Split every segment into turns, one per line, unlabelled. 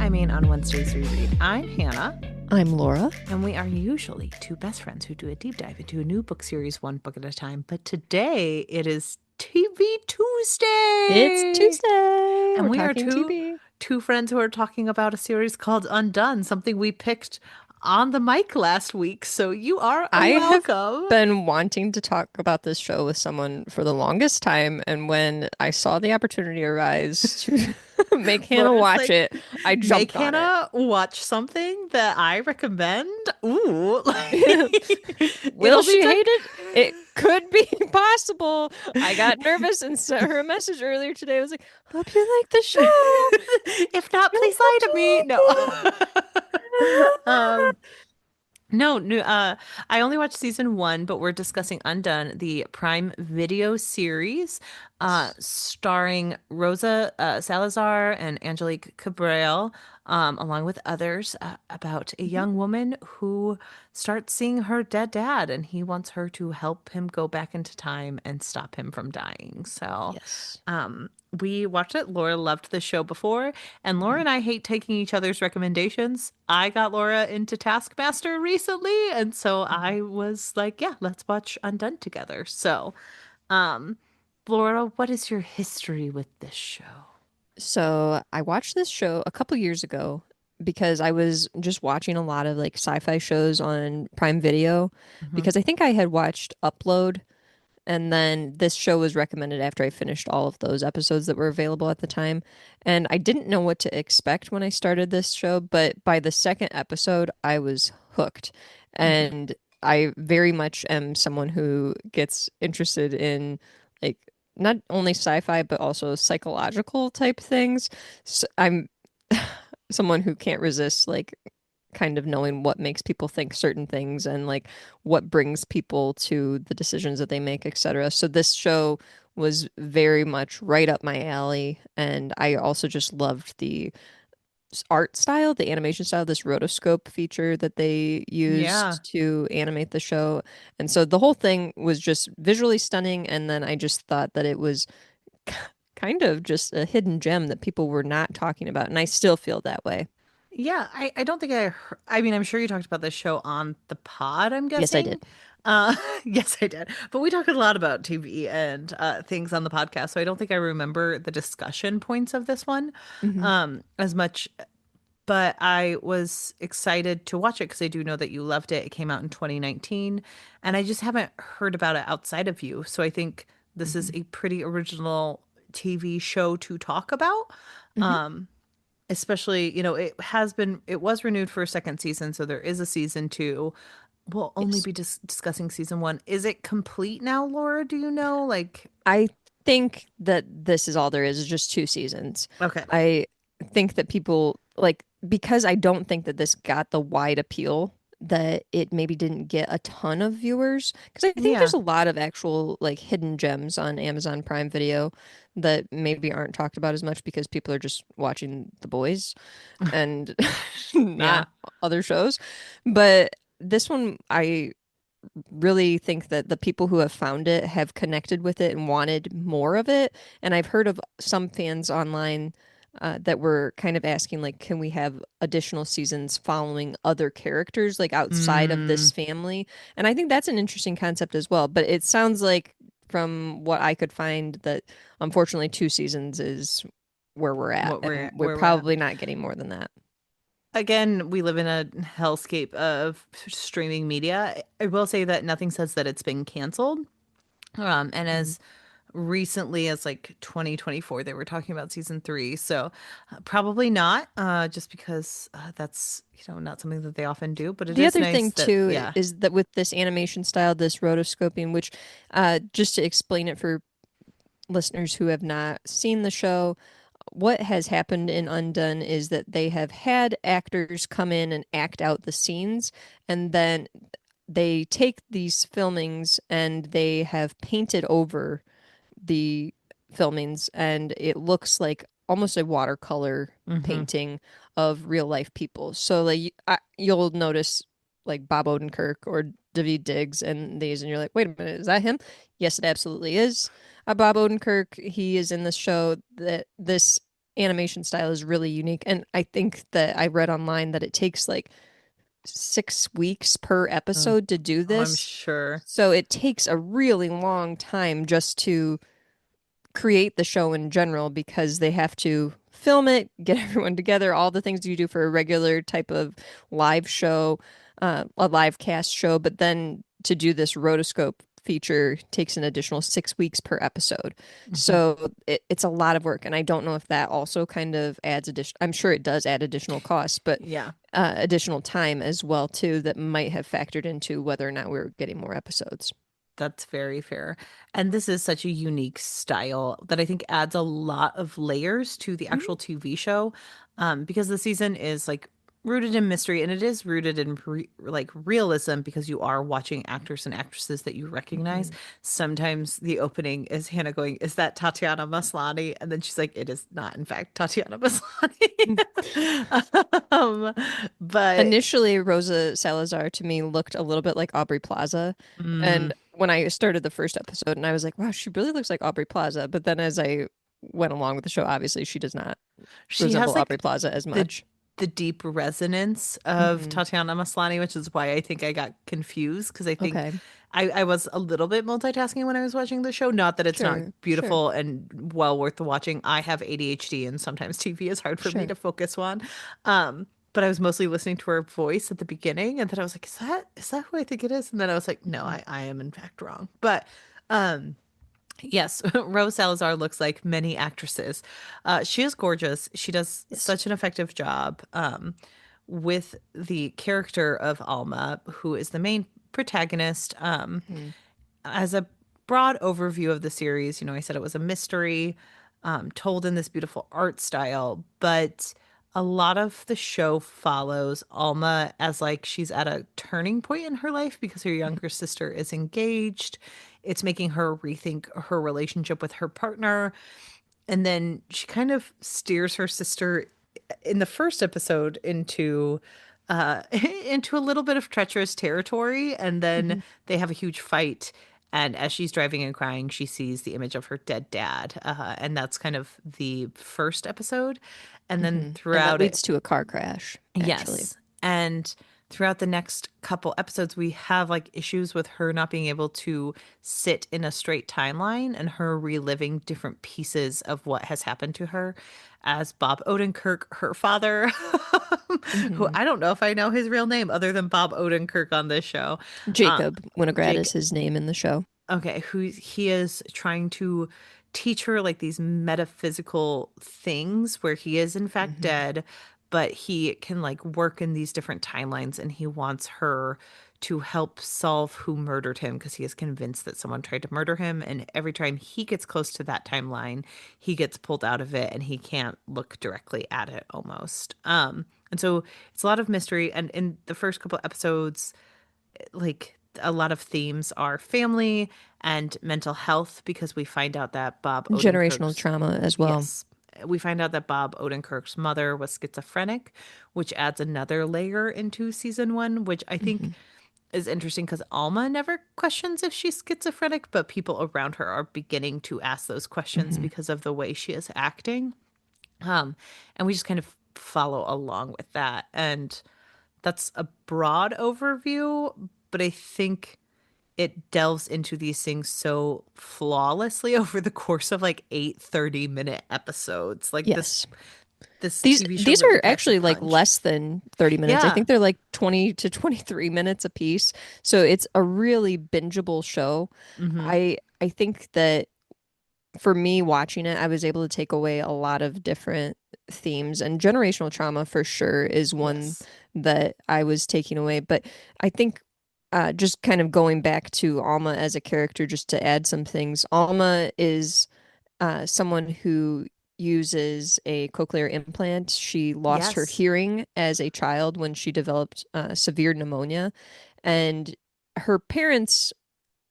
I Mean on Wednesdays Reread. I'm Hannah.
I'm Laura.
And we are usually two best friends who do a deep dive into a new book series, one book at a time. But today it is TV Tuesday.
It's Tuesday.
And we are
talking TV.
two friends who are talking about a series called Undone, something we picked on the mic last week. So you are welcome.
Have been wanting to talk about this show with someone for the longest time. And when I saw the opportunity arise to make Hannah watch it, I jumped on
Hannah watch something that I recommend. Ooh.
Will she hate it? It could be possible. I got nervous and sent her a message earlier today. I was like, hope you like the show.
If not, please lie to me. No. I only watched season 1, but we're discussing Undone, the Prime Video series, starring Rosa Salazar and Angelique Cabrera, along with others, about a young woman who starts seeing her dead dad, and he wants her to help him go back into time and stop him from dying. So,
yes.
We watched it. Laura loved the show before, and Laura and I hate taking each other's recommendations. I got Laura into Taskmaster recently, and so I was like, yeah, let's watch Undone together. So, Laura, what is your history with this show?
So I watched this show a couple years ago because I was just watching a lot of like sci-fi shows on Prime Video because I think I had watched Upload. And then this show was recommended after I finished all of those episodes that were available at the time. And I didn't know what to expect when I started this show, but by the second episode, I was hooked. And I very much am someone who gets interested in like not only sci-fi, but also psychological type things. So I'm someone who can't resist like kind of knowing what makes people think certain things and like what brings people to the decisions that they make, etc. So this show was very much right up my alley, and I also just loved the art style, the animation style, this rotoscope feature that they used to animate the show. And so the whole thing was just visually stunning, and then I just thought that it was kind of just a hidden gem that people were not talking about, and I still feel that way.
Yeah, I don't think I mean, I'm sure you talked about this show on the pod, I'm
Yes, I
guessing.
did.
Yes, I did. But we talk a lot about TV and things on the podcast, so I don't think I remember the discussion points of this one
Hmm.
as much. But I was excited to watch it because I do know that you loved it. It came out in 2019, and I just haven't heard about it outside of you. So I think this is
Hmm.
a pretty original TV show to talk about.
Hmm.
Especially, it was renewed for a second season, so there is a season 2. We'll only
Yes.
be discussing season 1. Is it complete now, Laura? Do you know? Like,
I think that this is all there is just 2 seasons.
okay.
I think that people like because I don't think that this got the wide appeal that it maybe didn't get a ton of viewers because I think
Yeah.
there's a lot of actual like hidden gems on Amazon Prime Video that maybe aren't talked about as much because people are just watching The Boys and
Yeah.
not other shows. But this one I really think that the people who have found it have connected with it and wanted more of it. And I've heard of some fans online that were kind of asking, like, can we have additional seasons following other characters, like outside of
Mm,
this family? And I think that's an interesting concept as well. But it sounds like, from what I could find, that unfortunately 2 seasons is where we're at,
what
and
we're
we're
where we're at.
probably not getting more than that.
Again, we live in a hellscape of streaming media. I will say that nothing says that it's been canceled. And
Mhm.
as recently as like 2024 they were talking about season 3, so probably not, just because that's not something that they often do, but it
The
is
other
nice
thing
that,
too
yeah.
is that with this animation style, this rotoscoping, which just to explain it for listeners who have not seen the show, what has happened in Undone is that they have had actors come in and act out the scenes, and then they take these filmings and they have painted over the filmings, and it looks like almost a watercolor
Hmm.
painting of real life people. So like you'll notice like Bob Odenkirk or David Diggs and these, and you're like, wait a minute, is that him? Yes, it absolutely is. Bob Odenkirk, he is in this show. That this animation style is really unique. And I think that I read online that it takes like 6 weeks per
Mm.
episode to do
Oh, I'm
this.
sure.
So it takes a really long time just to create the show in general because they have to film it, get everyone together, all the things you do for a regular type of live show, a live cast show, but then to do this rotoscope feature takes an additional 6 weeks per episode.
Hmm.
So it's a lot of work. And I don't know if that also kind of adds addition. I'm sure it does add additional costs, but
Yeah.
additional time as well too that might have factored into whether or not we're getting more episodes.
That's very fair. And this is such a unique style that I think adds a lot of layers to the actual
Mhm.
TV show, because the season is like rooted in mystery and it is rooted in like realism because you are watching actors and actresses that you recognize.
Mhm.
Sometimes the opening is Hannah going, "Is that Tatiana Maslany?" And then she's like, "It is not, in fact, Tatiana Maslany." um, but
Initially, Rosa Salazar to me looked a little bit like Aubrey Plaza.
mm,
And when I started the first episode, and I was like, wow, she really looks like Aubrey Plaza. But then as I went along with the show, obviously she does not
she has
resemble Aubrey
like
Plaza as
the
much.
deep resonance of
Hmm.
Tatiana Maslany, which is why I think I got confused because I think
Okay.
I was a little bit multitasking when I was watching the show. Not that it's not
Sure. Sure.
beautiful and well worth the watching. I have ADHD and sometimes TV is hard for me
Sure.
to focus on. But I was mostly listening to her voice at the beginning, and then I was like, is that who I think it is? And then I was like, no,
Hmm.
I am in fact wrong. But um yes, Rose Salazar looks like many actresses. She is gorgeous. She does
Yes.
such an effective job with the character of Alma, who is the main protagonist.
Hmm.
As a broad overview of the series, I said it was a mystery told in this beautiful art style, but a lot of the show follows Alma as like she's at a turning point in her life because her younger sister is engaged. It's making her rethink her relationship with her partner. And then she kind of steers her sister in the first episode into into a little bit of treacherous territory, and then
Hmm.
they have a huge fight. And as she's driving and crying, she sees the image of her dead dad, and that's kind of the first episode. And then
Hmm. And that
throughout it,
leads to a car crash, actually.
yes. And throughout the next couple episodes, we have like issues with her not being able to sit in a straight timeline and her reliving different pieces of what has happened to her as Bob Odenkirk, her father, who
Hmm.
I don't know if I know his real name other than Bob Odenkirk on this show. Uh,
Jacob Winograd
Jake,
is his name in the show.
okay, who he is trying to teach her like these metaphysical things where he is in fact
Hmm.
dead, but he can like work in these different timelines and he wants her to help solve who murdered him because he is convinced that someone tried to murder him, and every time he gets close to that timeline, he gets pulled out of it and he can't look directly at it almost. And so it's a lot of mystery, and in the first couple episodes, like a lot of themes are family and mental health because we find out that Bob
Generational
Odenkirk's
trauma as well.
yes, we find out that Bob Odenkirk's mother was schizophrenic, which adds another layer into season 1, which I think
Hmm.
is interesting because Alma never questions if she's schizophrenic, but people around her are beginning to ask those questions
Hmm.
because of the way she is acting. Um, and we just kind of follow along with that. And that's a broad overview, but I think it delves into these things so flawlessly over the course of like 8 30-minute episodes. Like this
Yes.
this
These
TV show
these
really
are
packs a
actually like
punch.
less than 30 minutes. I
Yeah.
think they're like 20 to 23 minutes a piece. So it's a really bingeable show.
Mm-hmm.
I think that for me watching it, I was able to take away a lot of different themes, and generational trauma for sure is one
Yes.
that I was taking away. But I think just kind of going back to Alma as a character, just to add some things, Alma is someone who uses a cochlear implant. She lost her
Yes.
hearing as a child when she developed severe pneumonia, and her parents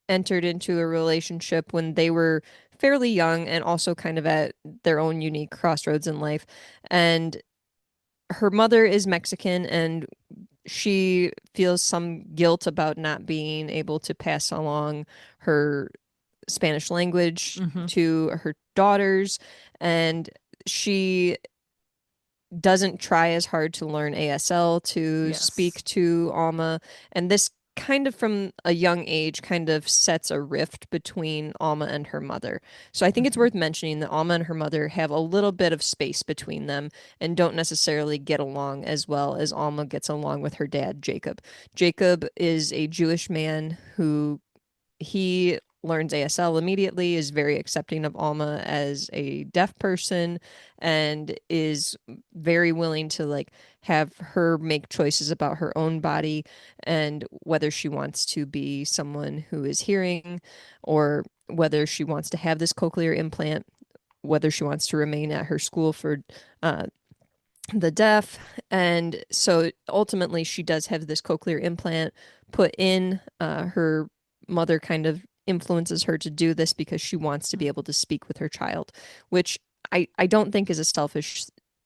entered into a relationship when they were fairly young and also kind of at their own unique crossroads in life. And her mother is Mexican, and she feels some guilt about not being able to pass along her Spanish language
Mm-hmm.
to her daughters. And she doesn't try as hard to learn ASL to
Yes.
speak to Alma. And this kind of from a young age kind of sets a rift between Alma and her mother. So I think it's
Hmm.
worth mentioning that Alma and her mother have a little bit of space between them and don't necessarily get along as well as Alma gets along with her dad, Jacob. Jacob is a Jewish man who he learns ASL immediately, is very accepting of Alma as a deaf person, and is very willing to like have her make choices about her own body and whether she wants to be someone who is hearing or whether she wants to have this cochlear implant, whether she wants to remain at her school for uh, the deaf. And so ultimately, she does have this cochlear implant put in. Her mother kind of influences her to do this because she wants to be able to speak with her child, which I don't think is a selfish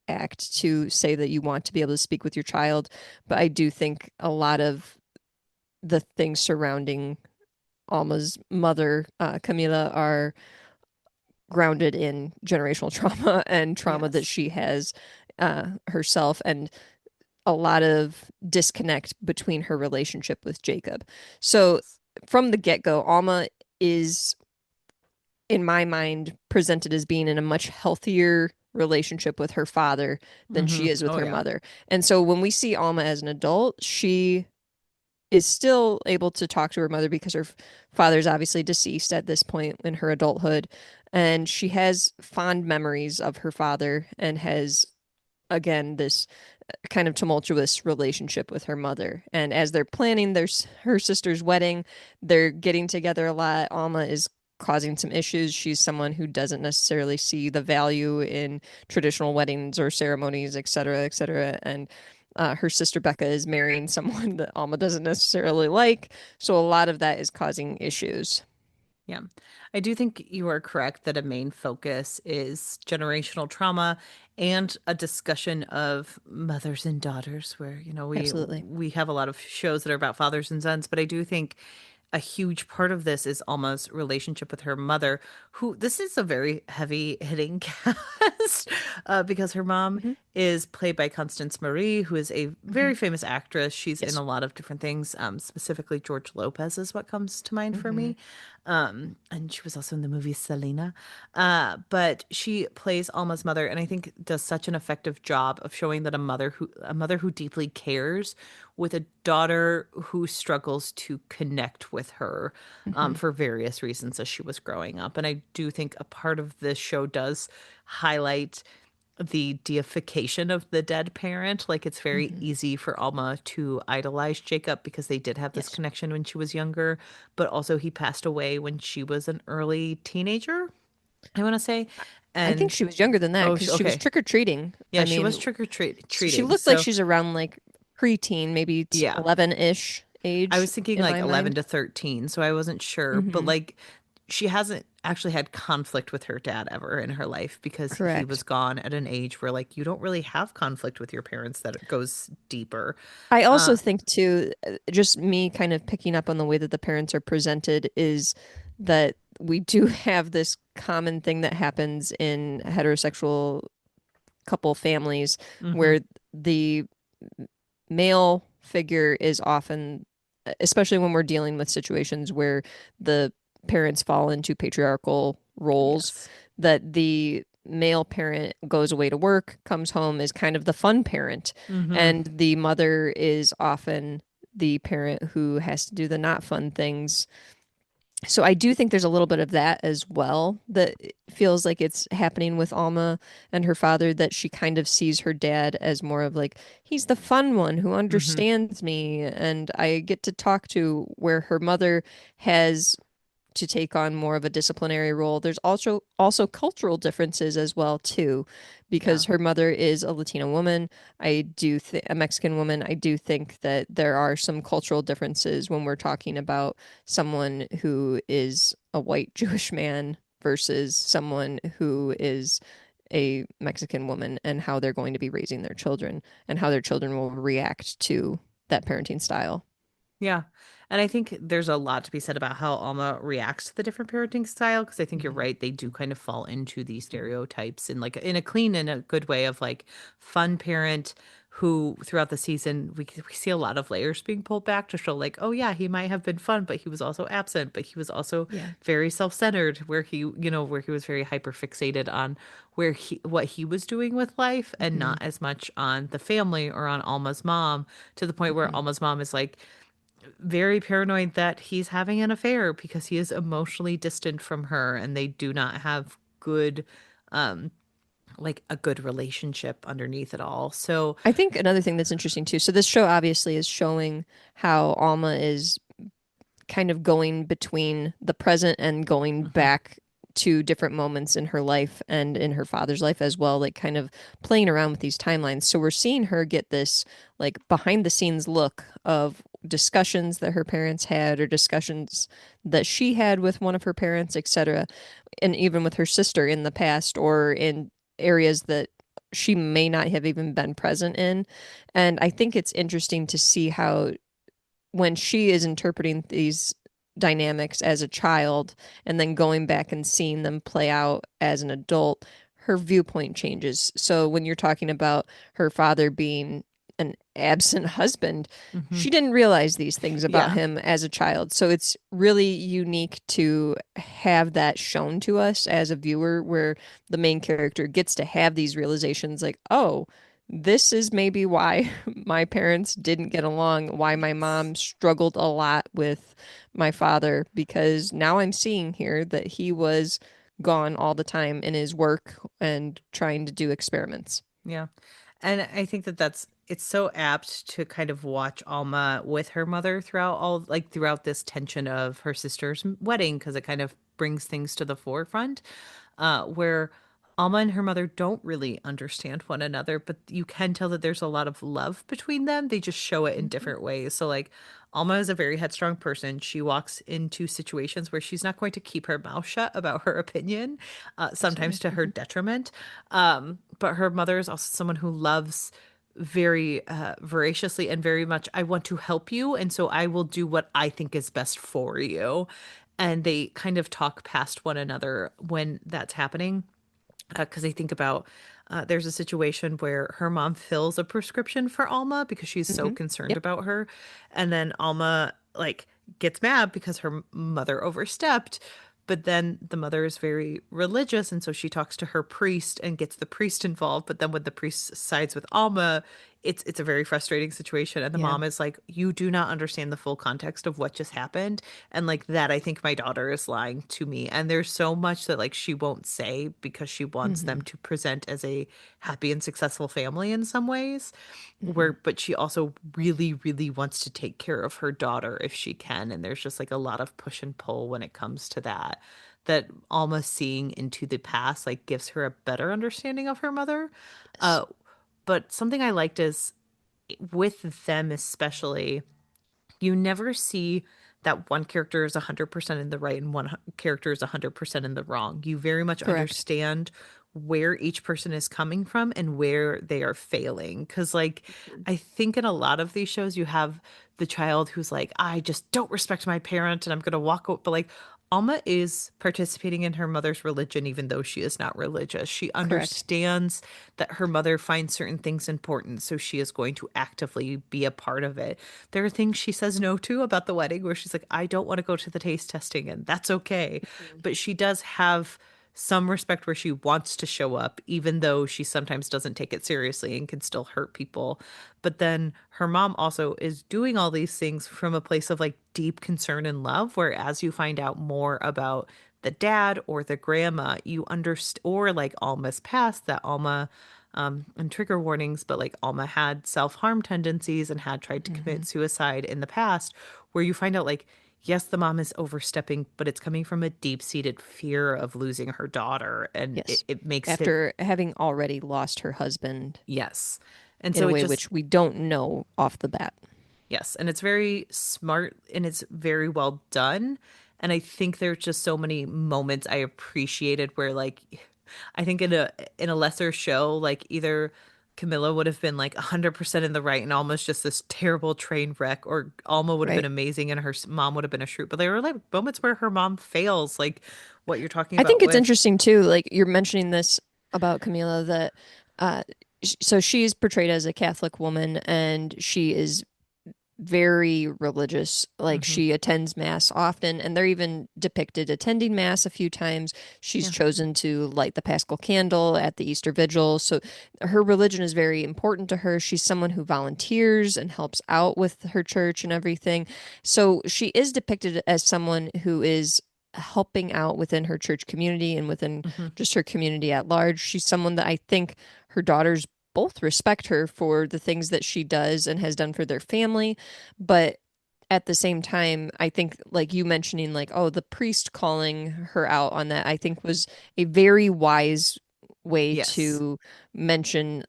act to say that you want to be able to speak with your child. But I do think a lot of the things surrounding Alma's mother, Camila, are grounded in generational trauma and trauma that
Yes.
she has herself. And a lot of disconnect between her relationship with Jacob. So
Yes.
from the get-go, Alma is, in my mind, presented as being in a much healthier relationship with her father than
Hmm.
she is with
Oh
her
yeah.
mother. And so when we see Alma as an adult, she is still able to talk to her mother because her father's obviously deceased at this point in her adulthood. And she has fond memories of her father and has, again, this kind of tumultuous relationship with her mother. And as they're planning her sister's wedding, they're getting together a lot. Alma is causing some issues. She's someone who doesn't necessarily see the value in traditional weddings or ceremonies, et cetera, et cetera. And her sister Becca is marrying someone that Alma doesn't necessarily like. So a lot of that is causing issues.
Yeah. I do think you are correct that a main focus is generational trauma and a discussion of mothers and daughters where,
Absolutely.
we have a lot of shows that are about fathers and sons, but I do think a huge part of this is Alma's relationship with her mother, who this is a very heavy hitting cast because her mom
Hmm.
is played by Constance Marie, who is a
Hmm.
very famous actress. She's in
Yes.
a lot of different things. Specifically, George Lopez is what comes to mind for
Hmm.
me. And she was also in the movie Selena. But she plays Alma's mother, and I think does such an effective job of showing that a mother who deeply cares with a daughter who struggles to connect with her
Hmm.
for various reasons as she was growing up. And I do think a part of this show does highlight the deification of the dead parent. Like it's very
Hmm.
easy for Alma to idolize Jacob because they did have this
Yes.
connection when she was younger, but also he passed away when she was an early teenager, I want to say.
I think
And
she was younger than that because she was
okay.
trick or treating.
Yeah,
I
she was
mean,
trick or
she
treating.
looked like
So,
she's around like preteen, maybe
yeah.
11-ish
I
age
was thinking
in
like
my
11
mind.
to 13, so I wasn't sure, but
Hmm.
like she hasn't actually had conflict with her dad ever in her life because he was
Correct.
gone at an age where like you don't really have conflict with your parents that it goes deeper.
I also
Uh,
think too, just me kind of picking up on the way that the parents are presented is that we do have this common thing that happens in heterosexual couple families
mhm,
where the male figure is often, especially when we're dealing with situations where the parents fall into patriarchal roles,
yes.
that the male parent goes away to work, comes home, is kind of the fun parent,
Mhm.
and the mother is often the parent who has to do the not fun things. So I do think there's a little bit of that as well that feels like it's happening with Alma and her father, that she kind of sees her dad as more of like he's the fun one who
Mhm.
understands me and I get to talk to, where her mother has to take on more of a disciplinary role. There's also cultural differences as well too,
Yeah.
because her mother is a Latina woman. I do think a Mexican woman. I do think that there are some cultural differences when we're talking about someone who is a white Jewish man versus someone who is a Mexican woman, and how they're going to be raising their children and how their children will react to that parenting style.
Yeah. And I think there's a lot to be said about how Alma reacts to the different parenting style, because I think you're
Hmm.
right. They do kind of fall into these stereotypes in like in a clean and a good way of like fun parent who throughout the season we see a lot of layers being pulled back to show like, oh yeah, he might have been fun, but he was also absent, but he was also
Yeah.
very self-centered, where where he was very hyper fixated on where he what he was doing with life and
Hmm.
not as much on the family or on Alma's mom, to the point where
Hmm.
Alma's mom is like very paranoid that he's having an affair because he is emotionally distant from her and they do not have good like a good relationship underneath it all. So,
I think another thing that's interesting too. So this show obviously is showing how Alma is kind of going between the present and going
mhm,
back to different moments in her life and in her father's life as well, like kind of playing around with these timelines. So we're seeing her get this like behind the scenes look of discussions that her parents had or discussions that she had with one of her parents, etc. And even with her sister in the past or in areas that she may not have even been present in. And I think it's interesting to see how when she is interpreting these dynamics as a child and then going back and seeing them play out as an adult, her viewpoint changes. So when you're talking about her father being an absent husband,
mhm,
she didn't realize these things about
yeah,
him as a child. So it's really unique to have that shown to us as a viewer where the main character gets to have these realizations like, oh, this is maybe why my parents didn't get along, why my
yes,
mom struggled a lot with my father, because now I'm seeing here that he was gone all the time in his work and trying to do experiments.
yeah. And I think that it's so apt to kind of watch Alma with her mother throughout all like throughout this tension of her sister's wedding, because it kind of brings things to the forefront, where Alma and her mother don't really understand one another, but you can tell that there's a lot of love between them. They just show it in
Mhm.
different ways. So like Alma is a very headstrong person. She walks into situations where she's not going to keep her mouth shut about her opinion, sometimes
Absolutely.
to her
Mhm.
detriment. But her mother is also someone who loves very voraciously and very much, I want to help you, and so I will do what I think is best for you. And they kind of talk past one another when that's happening, because I think about there's a situation where her mom fills a prescription for Alma because she's so
Mhm.
concerned
Yep.
about her, and then Alma like gets mad because her mother overstepped. But then the mother is very religious, and so she talks to her priest and gets the priest involved. But then when the priest sides with Alma, it's a very frustrating situation. And the
Yeah.
mom is like, "You do not understand the full context of what just happened." And like that, I think my daughter is lying to me. And there's so much that like she won't say because she wants them
Hmm.
to present as a happy and successful family in some ways.
Hmm.
But she also really, really wants to take care of her daughter if she can. And there's just like a lot of push and pull when it comes to that. That almost seeing into the past like gives her a better understanding of her mother.
Yes.
Uh, but something I liked is with them especially, you never see that one character is 100% in the right and one character is 100% in the wrong. You very much
Correct.
understand where each person is coming from and where they are failing. Because, like,
Mhm.
I think in a lot of these shows, you have the child who's like, I just don't respect my parent and I'm going to walk out. But, like, Alma is participating in her mother's religion, even though she is not religious. She
Correct.
understands that her mother finds certain things important, so she is going to actively be a part of it. There are things she says no to about the wedding where she's like, I don't want to go to the taste testing, and that's okay.
Mhm.
But she does have some respect where she wants to show up, even though she sometimes doesn't take it seriously and can still hurt people. But then her mom also is doing all these things from a place of like deep concern and love, where as you find out more about the dad or the grandma, you understand, or like Alma's past, that Alma, and trigger warnings, but like Alma had self harm tendencies and had tried to commit
Mhm.
suicide in the past, where you find out like, yes, the mom is overstepping, but it's coming from a deep seated fear of losing her daughter. And
Yes.
it makes it,
After having already lost her husband
yes. And
in
so
a
it
way
just,
which we don't know off the bat.
yes. And it's very smart and it's very well done. And I think there's just so many moments I appreciated where like I think in a lesser show, like either Camilla would have been like 100% in the right and almost just this terrible train wreck, or Alma would have been
Right.
amazing and her mom would have been a shrew. But there were like moments where her mom fails, like what you're talking
I
about
think it's
with.
interesting too, like you're mentioning this about Camila that uh so she's portrayed as a Catholic woman and she is very religious. Like
Hmm.
she attends mass often, and they're even depicted attending mass a few times. She's
Yeah.
chosen to light the Paschal candle at the Easter Vigil. So her religion is very important to her. She's someone who volunteers and helps out with her church and everything. So she is depicted as someone who is helping out within her church community and within
Hmm.
just her community at large. She's someone that I think her daughters both respect her for the things that she does and has done for their family. But at the same time, I think like you mentioning like, oh, the priest calling her out on that, I think was a very wise way
Yes.
to mention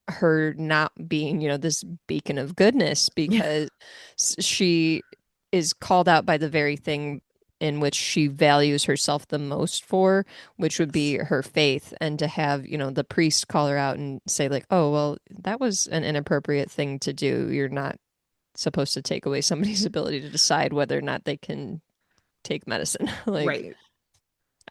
her not being, this beacon of goodness
Yeah.
because she is called out by the very thing in which she values herself the most for, which would
Yes.
be her faith. And to have, the priest call her out and say, like, oh, well, that was an inappropriate thing to do. You're not supposed to take away somebody's ability to decide whether or not they can take medicine. Like,
Right.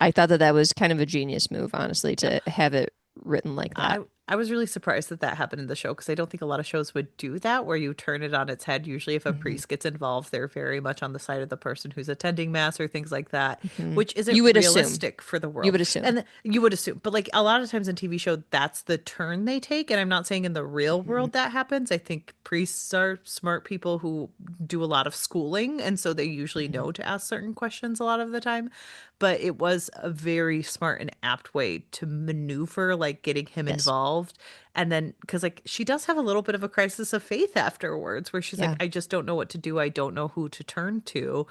I thought that that was kind of a genius move, honestly,
Yeah.
to have it written like that.
I was really surprised that that happened in the show because I don't think a lot of shows would do that where you turn it on its head. Usually, if a
Hmm.
priest gets involved, they're very much on the side of the person who's attending mass or things like that,
Hmm.
which isn't
You would assume.
realistic for the
You
world.
would assume.
And you would assume, but like a lot of times in TV show, that's the turn they take. And I'm not saying in the real
Hmm.
world that happens. I think priests are smart people who do a lot of schooling, and so they usually
Hmm.
know to ask certain questions a lot of the time. But it was a very smart and apt way to maneuver, like getting him
Yes.
involved. And then, because like she does have a little bit of a crisis of faith afterwards, where she's like,
Yeah.
I just don't know what to do. I don't know who to turn to.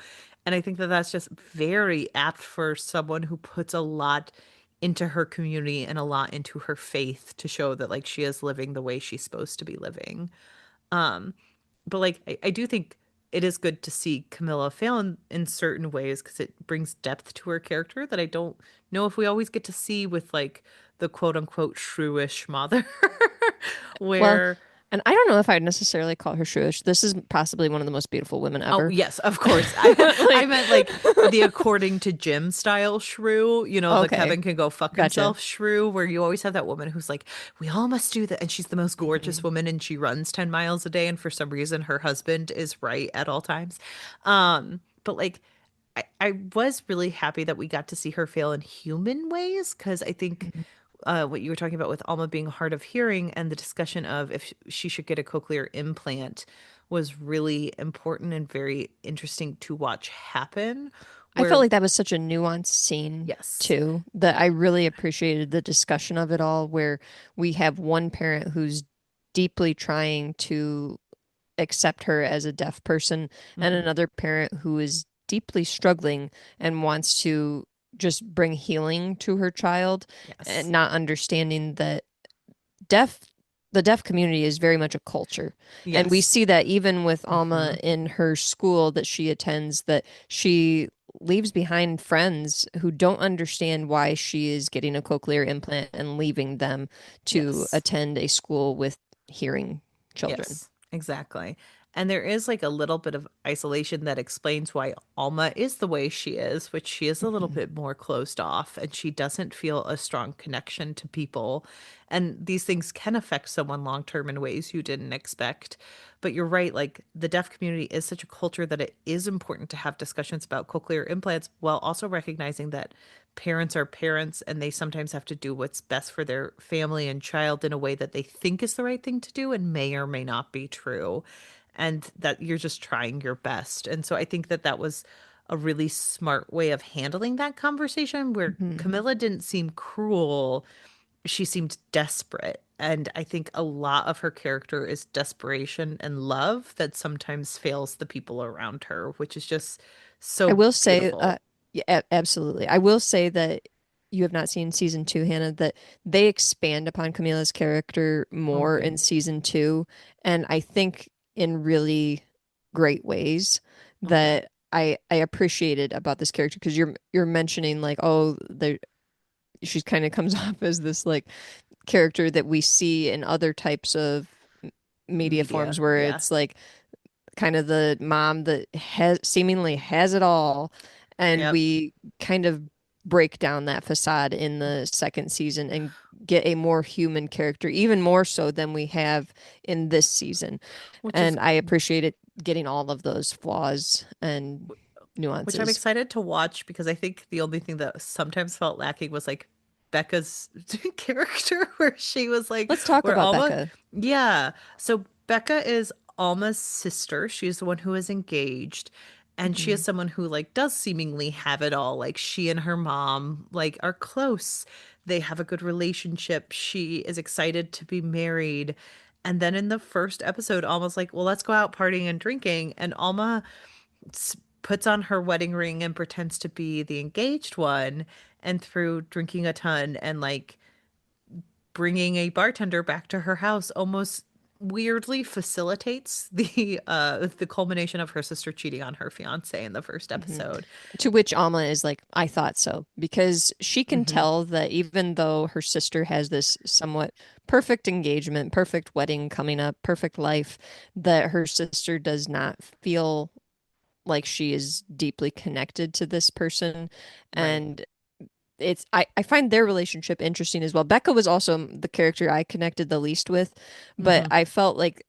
And I think that that's just very apt for someone who puts a lot into her community and a lot into her faith to show that like she is living the way she's supposed to be living. Um, but like I do think it is good to see Camilla fail in certain ways because it brings depth to her character that I don't know if we always get to see with like the quote unquote shrewish mother,
Well,
where
and I don't know if I'd necessarily call her shrewish. This is possibly one of the most beautiful women
oh
ever.
yes, of course. I
Like,
meant like the according to Jim style shrew, the
okay,
Kevin can go fuck
gotcha.
himself shrew, where you always have that woman who's like, we all must do that, and she's the most gorgeous
Hmm.
woman, and she runs 10 miles a day, and for some reason her husband is right at all times. But like I was really happy that we got to see her fail in human ways because I think what you were talking about with Alma being hard of hearing and the discussion of if she should get a cochlear implant was really important and very interesting to watch happen.
I felt
Where,
like that was such a nuanced scene
yes,
too, that I really appreciated the discussion of it all, where we have one parent who's deeply trying to accept her as a deaf person, and
hmm,
another parent who is deeply struggling and wants to just bring healing to her child, and
yes,
not understanding that deaf the deaf community is very much a culture. And we
yes,
see that even with
hmm,
Alma in her school that she attends, that she leaves behind friends who don't understand why she is getting a cochlear implant and leaving them to
yes.
attend a school with hearing children.
Yes, exactly. And there is like a little bit of isolation that explains why Alma is the way she is, which she is a little
Mhm.
bit more closed off and she doesn't feel a strong connection to people. And these things can affect someone long term in ways you didn't expect. But you're right, like the deaf community is such a culture that it is important to have discussions about cochlear implants while also recognizing that parents are parents and they sometimes have to do what's best for their family and child in a way that they think is the right thing to do and may or may not be true. And that you're just trying your best. And so I think that that was a really smart way of handling that conversation where
Mhm.
Camilla didn't seem cruel. She seemed desperate. And I think a lot of her character is desperation and love that sometimes fails the people around her, which is just
I
so
will say,
beautiful.
yeah, absolutely. I will say that you have not seen season two, Hannah, that they expand upon Camila's character
Oh,
more
good.
in season two, and I think in really great ways
Oh, good.
that I appreciated about this character because you're mentioning like, oh, she kind of comes off as this like character that we see in other types of media forms
Media.
where
Yeah.
it's like kind of the mom that has seemingly has it all, and
Yep.
we kind of break down that facade in the second season and get a more human character, even more so than we have in this season.
Which is
And I appreciate it getting all of those flaws and
which I'm
nuances.
excited to watch because I think the only thing that sometimes felt lacking was like Becca's character where she was like
Let's talk
where
about
Alma
Becca.
yeah. So Becca is Alma's sister. She's the one who is engaged. And she is
Hmm.
someone who like does seemingly have it all. Like she and her mom like are close. They have a good relationship. She is excited to be married. And then in the first episode, Alma's like, well, let's go out partying and drinking. And Alma puts on her wedding ring and pretends to be the engaged one. And through drinking a ton and like bringing a bartender back to her house, almost weirdly facilitates the culmination of her sister cheating on her fiance in the first
Hmm.
episode.
To which Alma is like, I thought so, because she can
Hmm.
tell that even though her sister has this somewhat perfect engagement, perfect wedding coming up, perfect life, that her sister does not feel like she is deeply connected to this person.
Right.
And I find their relationship interesting as well. Becca was also the character I connected the least with, but
Hmm.
I felt like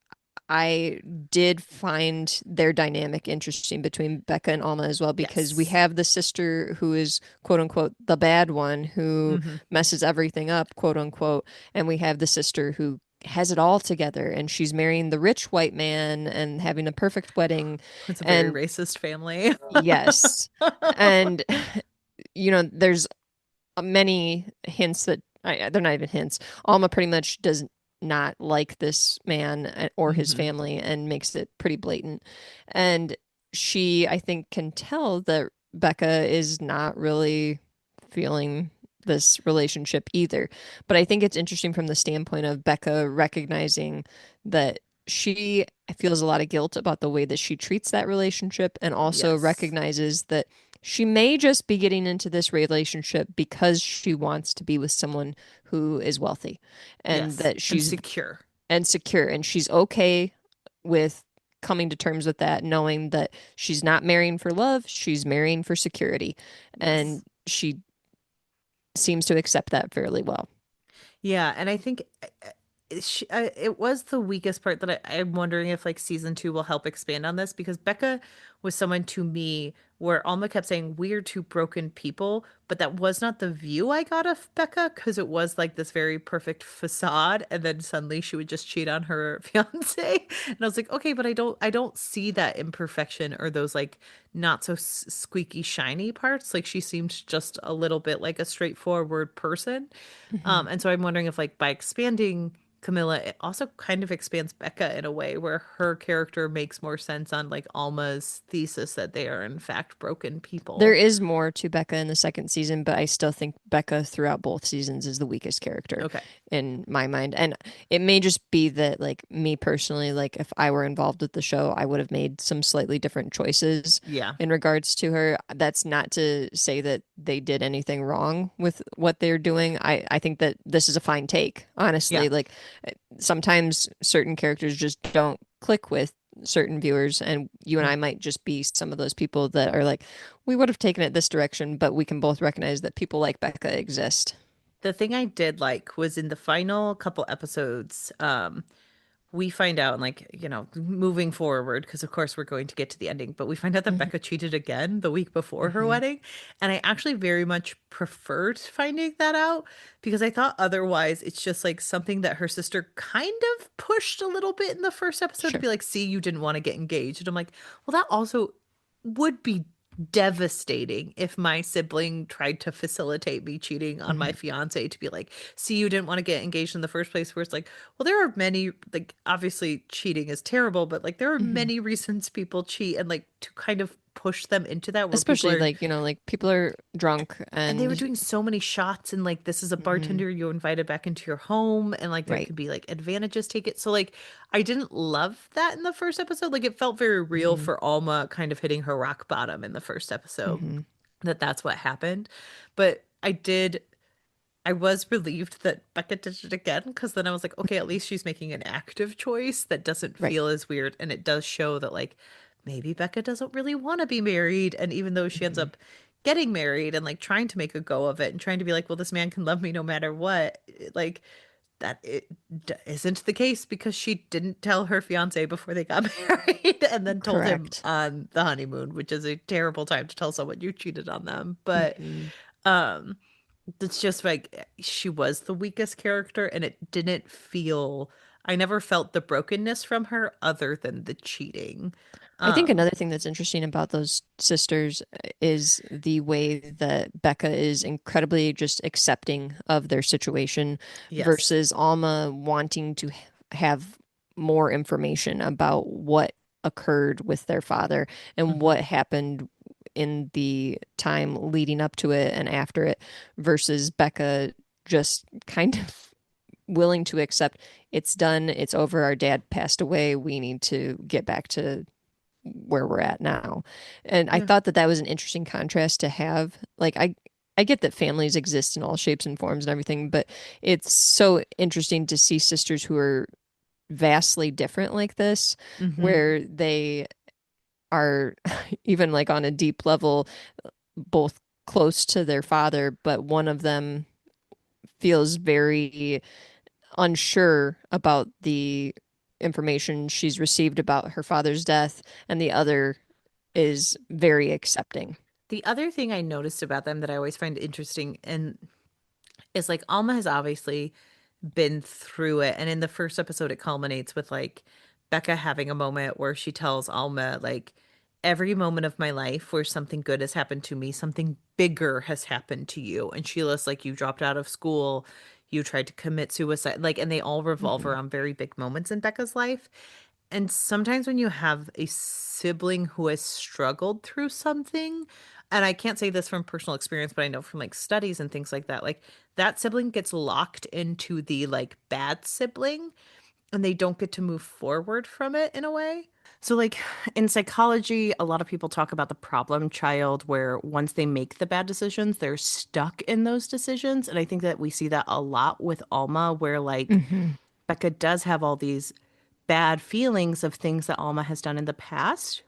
I did find their dynamic interesting between Becca and Alma as well, because we
Yes.
have the sister who is quote unquote the bad one who
Hmm.
messes everything up, quote unquote, and we have the sister who has it all together and she's marrying the rich white man and having a perfect wedding.
It's a very
And
racist family.
yes, and there's many hints that they're not even hints. Alma pretty much does not like this man or his
Hmm.
family and makes it pretty blatant. And she, I think, can tell that Becca is not really feeling this relationship either. But I think it's interesting from the standpoint of Becca recognizing that she feels a lot of guilt about the way that she treats that relationship, and also
Yes.
recognizes that she may just be getting into this relationship because she wants to be with someone who is wealthy, and
Yes.
that
And
she's
secure.
and secure, and she's okay with coming to terms with that, knowing that she's not marrying for love, she's marrying for security. And
Yes.
she seems to accept that fairly well.
Yeah, and I think it was the weakest part that I'm wondering if like season two will help expand on this because Becca was someone to me where Alma kept saying we're two broken people, but that was not the view I got of Becca because it was like this very perfect facade, and then suddenly she would just cheat on her fiance, and I was like, okay, but I don't see that imperfection or those like not so squeaky shiny parts. Like she seemed just a little bit like a straightforward person.
Mhm.
And so I'm wondering if, like, by expanding Camilla, it also kind of expands Becca in a way where her character makes more sense on, like, Alma's thesis that they are, in fact, broken
There
people.
is more to Becca in the second season, but I still think Becca throughout both seasons is the weakest character
Okay.
in my mind. And it may just be that, like, me personally, like, if I were involved with the show, I would have made some slightly different choices
Yeah.
in regards to her. That's not to say that they did anything wrong with what they're doing. I think that this is a fine take,
Yeah.
honestly. Like, sometimes certain characters just don't click with certain viewers, and you and I might just be some of those people that are like, we would have taken it this direction, but we can both recognize that people like Becca exist.
The thing I did like was in the final couple episodes, we find out, and like, moving forward, because of course we're going to get to the ending, but we find out that
Hmm.
Becca cheated again the week before her
Hmm.
wedding. And I actually very much preferred finding that out because I thought otherwise it's just like something that her sister kind of pushed a little bit in the first episode to
Sure.
be like, see, you didn't want to get engaged. And I'm like, well, that also would be devastating if my sibling tried to facilitate me cheating on my
Hmm.
fiance to be like, see, you didn't want to get engaged in the first place, where it's like, well, there are many, like, obviously cheating is terrible, but like there are
Hmm.
many reasons people cheat, and like to kind of push them into that where people
Especially
are,
like, like people are drunk
and they were
and
doing so many shots, and like this is a
hmm.
bartender you invited back into your home, and like there
Right.
could be like advantages take it. So like I didn't love that in the first episode. Like it felt very real
Hmm.
for Alma kind of hitting her rock bottom in the first episode
Hmm.
that that's what happened. But I was relieved that Becca did it again because then I was like, okay, at least she's making an active choice that doesn't
Right.
feel as weird. And it does show that, like, maybe Becca doesn't really want to be married. And even though she ends
Mhm.
up getting married and like trying to make a go of it and trying to be like, well, this man can love me no matter what, like, that isn't the case because she didn't tell her fiance before they got married and then told him
Correct.
on the honeymoon, which is a terrible time to tell someone you cheated on them. But,
Hmm.
um, it's just like she was the weakest character, and it didn't feel, I never felt the brokenness from her other than the cheating.
I think
Um,
another thing that's interesting about those sisters is the way that Becca is incredibly just accepting of their situation
yes.
versus Alma wanting to have more information about what occurred with their father and
Hmm.
what happened in the time leading up to it and after it versus Becca just kind of willing to accept it's done, it's over, our dad passed away, we need to get back to where we're at now. And I
Yeah.
thought that that was an interesting contrast to have. Like I get that families exist in all shapes and forms and everything, but it's so interesting to see sisters who are vastly different like this,
Hmm.
where they are even like on a deep level both close to their father, but one of them feels very unsure about the information she's received about her father's death, and the other is very accepting.
The other thing I noticed about them that I always find interesting and is like Alma has obviously been through it. And in the first episode, it culminates with like Becca having a moment where she tells Alma, like, every moment of my life where something good has happened to me, something bigger has happened to you. And Sheila's like, you dropped out of school, you tried to commit suicide. Like, and they all revolve
Hmm.
around very big moments in Becca's life. And sometimes when you have a sibling who has struggled through something, and I can't say this from personal experience, but I know from like studies and things like that, like that sibling gets locked into the like bad sibling and they don't get to move forward from it in a way. So, like in psychology, a lot of people talk about the problem child where once they make the bad decisions, they're stuck in those decisions. And I think that we see that a lot with Alma, where like
Hmm.
Becca does have all these bad feelings of things that Alma has done in the past.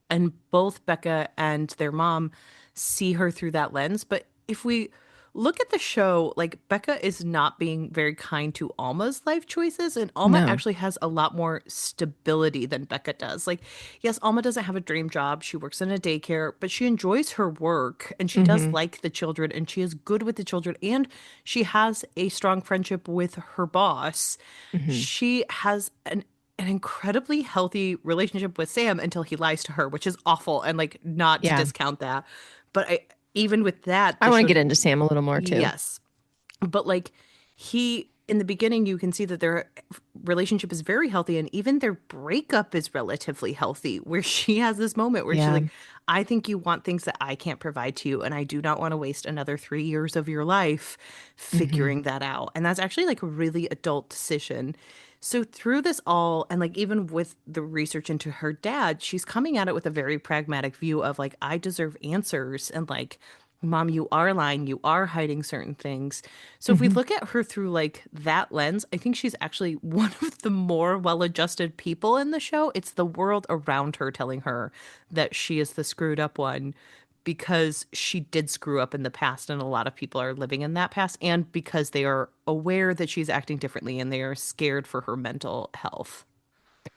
And both Becca and their mom see her through that lens. But if we look at the show, like Becca is not being very kind to Alma's life choices, and Alma
No.
actually has a lot more stability than Becca does. Like, yes, Alma doesn't have a dream job. She works in a daycare, but she enjoys her work and she does
Hmm.
like the children and she is good with the children and she has a strong friendship with her boss.
Hmm.
She has an incredibly healthy relationship with Sam until he lies to her, which is awful and like not to
Yeah.
discount that. But even with that,
I
the
want to
show,
get into Sam a little more too.
yes. But like he in the beginning you can see that their relationship is very healthy and even their breakup is relatively healthy where she has this moment where she's
Yeah.
like, I think you want things that I can't provide to you and I do not want to waste another 3 years of your life
Hmm.
figuring that out. And that's actually like a really adult decision. So through this all and like even with the research into her dad, she's coming at it with a very pragmatic view of like I deserve answers and like Mom, you are lying, you are hiding certain things. So if we
Hmm.
look at her through like that lens, I think she's actually one of the more well-adjusted people in the show. It's the world around her telling her that she is the screwed up one because she did screw up in the past and a lot of people are living in that past and because they are aware that she's acting differently and they are scared for her mental health.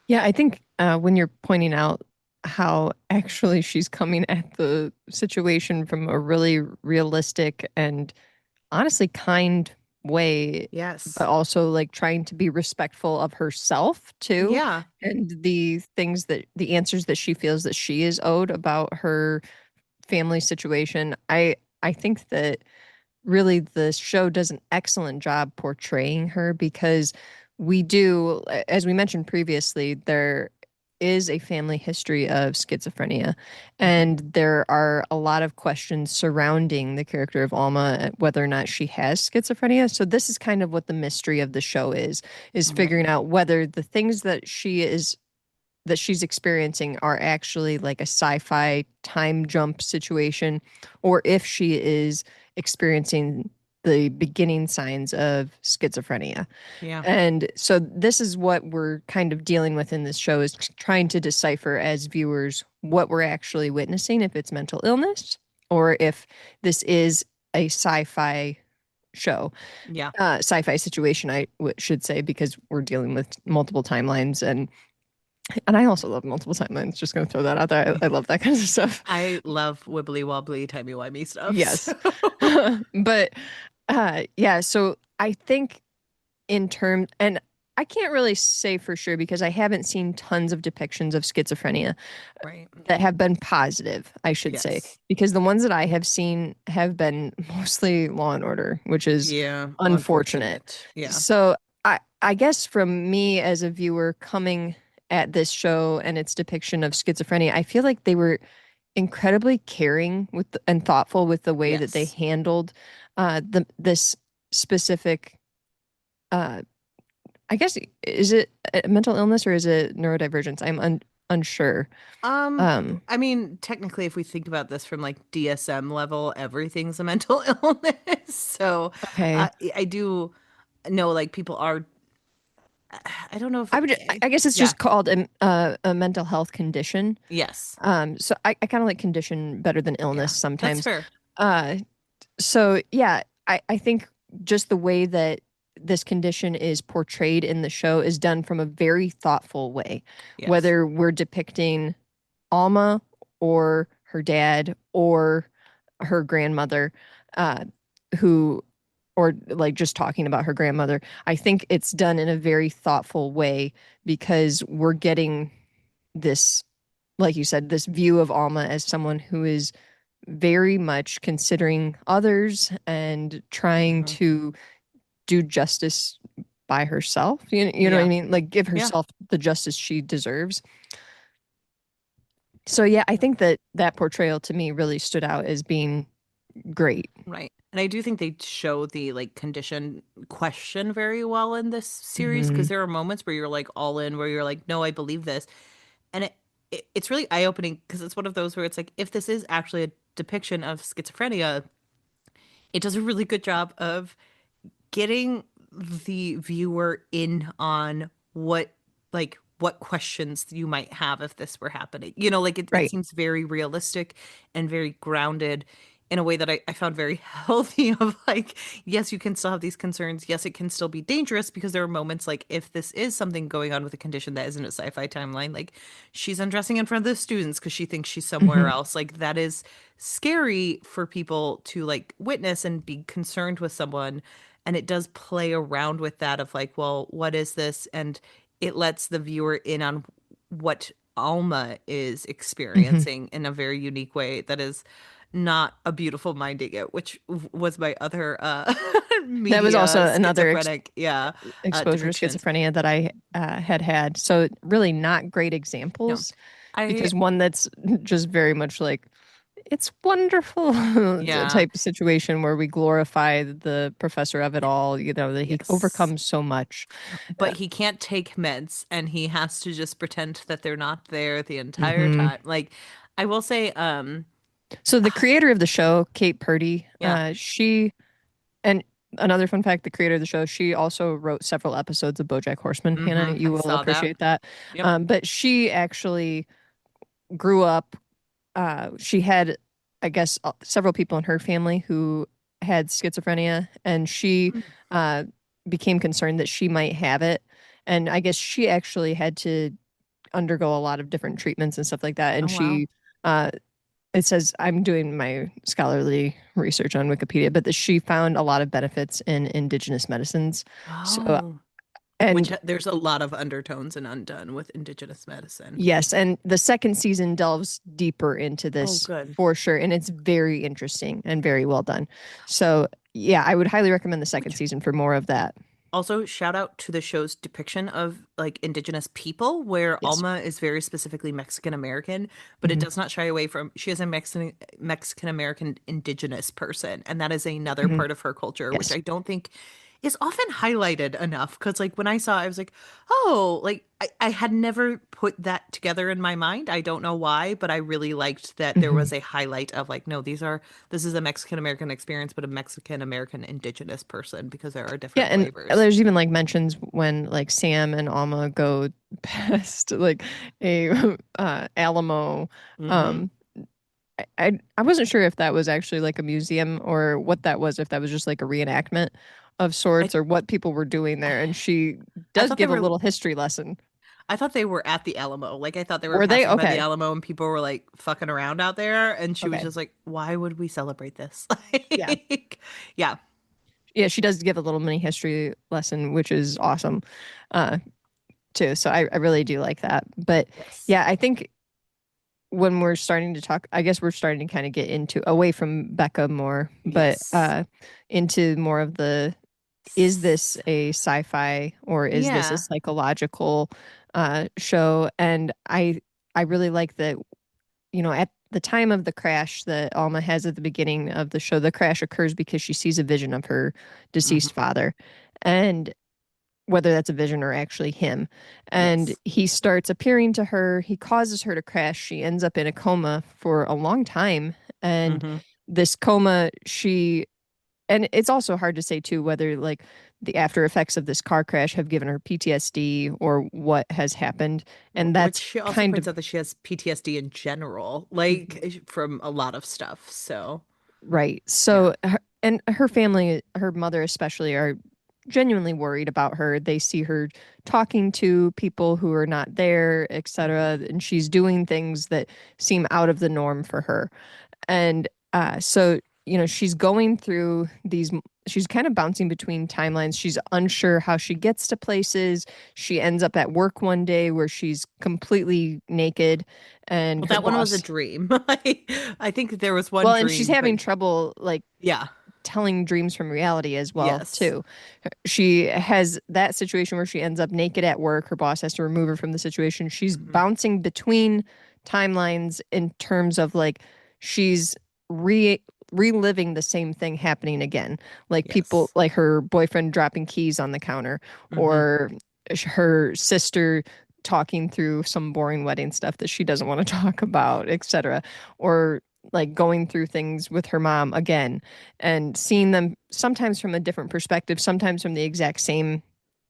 Yeah, I think when you're pointing out how actually she's coming at the situation from a really realistic and honestly kind way, but
Yes.
also like trying to be respectful of herself too,
Yeah.
and the things that the answers that she feels that she is owed about her family situation. I think that really the show does an excellent job portraying her because we do, as we mentioned previously, there is a family history of schizophrenia.
Hmm.
And there are a lot of questions surrounding the character of Alma, whether or not she has schizophrenia. So this is kind of what the mystery of the show is
Right.
figuring out whether the things that she's experiencing are actually like a sci-fi time jump situation, or if she is experiencing the beginning signs of schizophrenia.
Yeah.
And so this is what we're kind of dealing with in this show, is trying to decipher as viewers what we're actually witnessing, if it's mental illness or if this is a sci-fi show,
Yeah.
sci-fi situation, should say, because we're dealing with multiple timelines, and I also love multiple timelines. Just going to throw that out there. I love that kind of stuff.
I love wibbly wobbly, timey-wimey stuff.
Yes.
So
But yeah, so I think in terms, and I can't really say for sure because I haven't seen tons of depictions of schizophrenia
right.
that have been positive, I should say,
Yes.
because the ones that I have seen have been mostly Law and Order, which is
Yeah.
unfortunate.
Unfortunate. Yeah.
So I guess from me as a viewer coming at this show and its depiction of schizophrenia, I feel like they were incredibly caring and thoughtful with the way that they
Yes.
handled this specific uh I guess, is it a mental illness or is it neurodivergence? I'm unsure. Um,
I mean, technically, if we think about this from like DSM level, everything's a mental illness. So,
okay.
I do know like people are, I don't know if,
I guess it's
yeah,
just called a mental health condition.
yes,
So I kind of like condition better than illness
yeah, that's
sometimes.
fair.
Uh, so yeah, I think just the way that this condition is portrayed in the show is done from a very thoughtful way,
Yes.
whether we're depicting Alma or her dad or her grandmother, uh, who, or like just talking about her grandmother. I think it's done in a very thoughtful way because we're getting this, like you said, this view of Alma as someone who is very much considering others and trying
Mhm.
to do justice by herself. You know what I
Yeah.
mean? Like give
Yeah.
herself the justice she deserves. So yeah, I think that that portrayal to me really stood out as being great.
Right. And I do think they show the like condition question very well in this series because
Hmm.
there are moments where you're like all in, where you're like, no, I believe this. And it's really eye-opening because it's one of those where it's like, if this is actually a depiction of schizophrenia, it does a really good job of getting the viewer in on what questions you might have if this were happening. Like it
Right.
seems very realistic and very grounded in a way that I found very healthy of like, yes, you can still have these concerns. Yes, it can still be dangerous because there are moments like if this is something going on with a condition that isn't a sci-fi timeline, like she's undressing in front of the students because she thinks she's somewhere
Hmm.
else. Like that is scary for people to like witness and be concerned with someone, and it does play around with that of like, well, what is this? And it lets the viewer in on what Alma is
Hmm.
experiencing in a very unique way that is not a beautiful minding it, which was my other
That was
media
also another
schizophrenic, yeah,
exposure to
depictions.
schizophrenia that I had. So really not great
No,
examples,
I
because one that's just very much like it's wonderful
yeah,
type of situation where we glorify the professor of it all, that he
yes.
overcomes so much.
But he can't take meds and he has to just pretend that they're not there the entire
Hmm.
time. Like I will say,
So the creator of the show, Kate Purdy,
yeah.
she, and another fun fact, the creator of the show, she also wrote several episodes of Bojack Horseman. Hannah,
Mm-hmm.
you
I
will
saw that.
appreciate that.
Yep.
But she actually grew up, she had, I guess, several people in her family who had schizophrenia, and she uh, became concerned that she might have it. And I guess she actually had to undergo a lot of different treatments and stuff like that.
Oh
And
wow.
she, it says, I'm doing my scholarly research on Wikipedia, but that she found a lot of benefits in indigenous medicines. So,
Oh, which
and
there's a lot of undertones in Undone with indigenous medicine.
yes, and the second season delves deeper into
Oh,
this
good.
for sure, and it's very interesting and very well done. So, yeah, I would highly recommend the second
Which
season for more of that.
also shout out to the show's depiction of like indigenous people, where
Yes.
Alma is very specifically Mexican American, but it
Hmm.
does not shy away from she is a Mexican American indigenous person, and that is another
Hmm.
part of her culture, which
Yes.
I don't think is often highlighted enough because like when I saw it, I was like, oh, like I had never put that together in my mind. I don't know why, but I really liked that there
Hmm.
was a highlight of like, no, this is a Mexican American experience, but a Mexican American indigenous person because there are
Yeah,
different
and
flavors.
there's even like mentions when like Sam and Alma go past like a Alamo.
Mm-hmm.
Um, I wasn't sure if that was actually like a museum or what that was, if that was just like a reenactment of
I
sorts or what people were doing there. And she
I
does
thought they
give a
were
little history lesson.
I thought they were at the Alamo. Like I thought they were
Were they?
passing by the
Okay.
Alamo and people were like fucking around out there and she was
Okay.
just like, "Why would we celebrate this?"
Yeah.
Like, yeah.
Yeah, she does give a little mini history lesson, which is awesome, uh, too. So I really do like that. But
Yes.
yeah, I think when we're starting to talk, I guess we're starting to kind of get into away from Becca more, but
Yes.
into more of the is this a sci-fi or is this a
Yeah.
psychological show? And I really like that, at the time of the crash that Alma has at the beginning of the show, the crash occurs because she sees a vision of her deceased
Hmm.
father. And whether that's a vision or actually him. And
Yes.
he starts appearing to her. He causes her to crash. She ends up in a coma for a long time. And
Hmm.
this coma, and it's also hard to say too whether like the after effects of this car crash have given her PTSD or what has happened. And
Which
that's
she also
kind
points
of
out that she has PTSD in general,
Mhm.
like from a lot of stuff. So,
Right.
yeah.
So, and her family, her mother especially, are genuinely worried about her. They see her talking to people who are not there,
Hmm.
etc., and she's doing things that seem out of the norm for her. And so, she's going through she's kind of bouncing between timelines. She's unsure how she gets to places. She ends up at work one day where she's completely naked and
Well,
her
that one was a
boss,
dream. I think there was one
well, and she's
dream, but
having trouble like
yeah.
telling dreams from reality as well
Yes.
too. She has that situation where she ends up naked at work. Her boss has to remove her from the situation. She's
Hmm.
bouncing between timelines in terms of like she's reliving the same thing happening again. Like people
Yes.
like her boyfriend dropping keys on the counter
Hmm.
or her sister talking through some boring wedding stuff that she doesn't want to talk about, etc. Or like going through things with her mom again and seeing them sometimes from a different perspective, sometimes from the exact same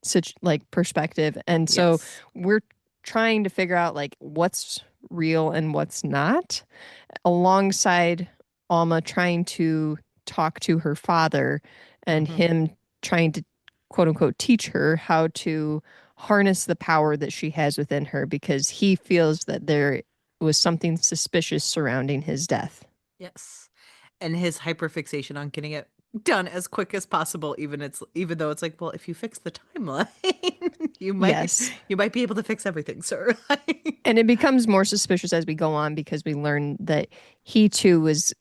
such like perspective. And so
Yes.
we're trying to figure out like what's real and what's not, alongside Alma trying to talk to her father and
Hmm.
him trying to quote unquote teach her how to harness the power that she has within her because he feels that there was something suspicious surrounding his death.
Yes. And his hyperfixation on getting it done as quick as possible, even though it's like, well, if you fix the timeline, you might
Yes.
you might be able to fix everything, sir.
And it becomes more suspicious as we go on because we learn that he too was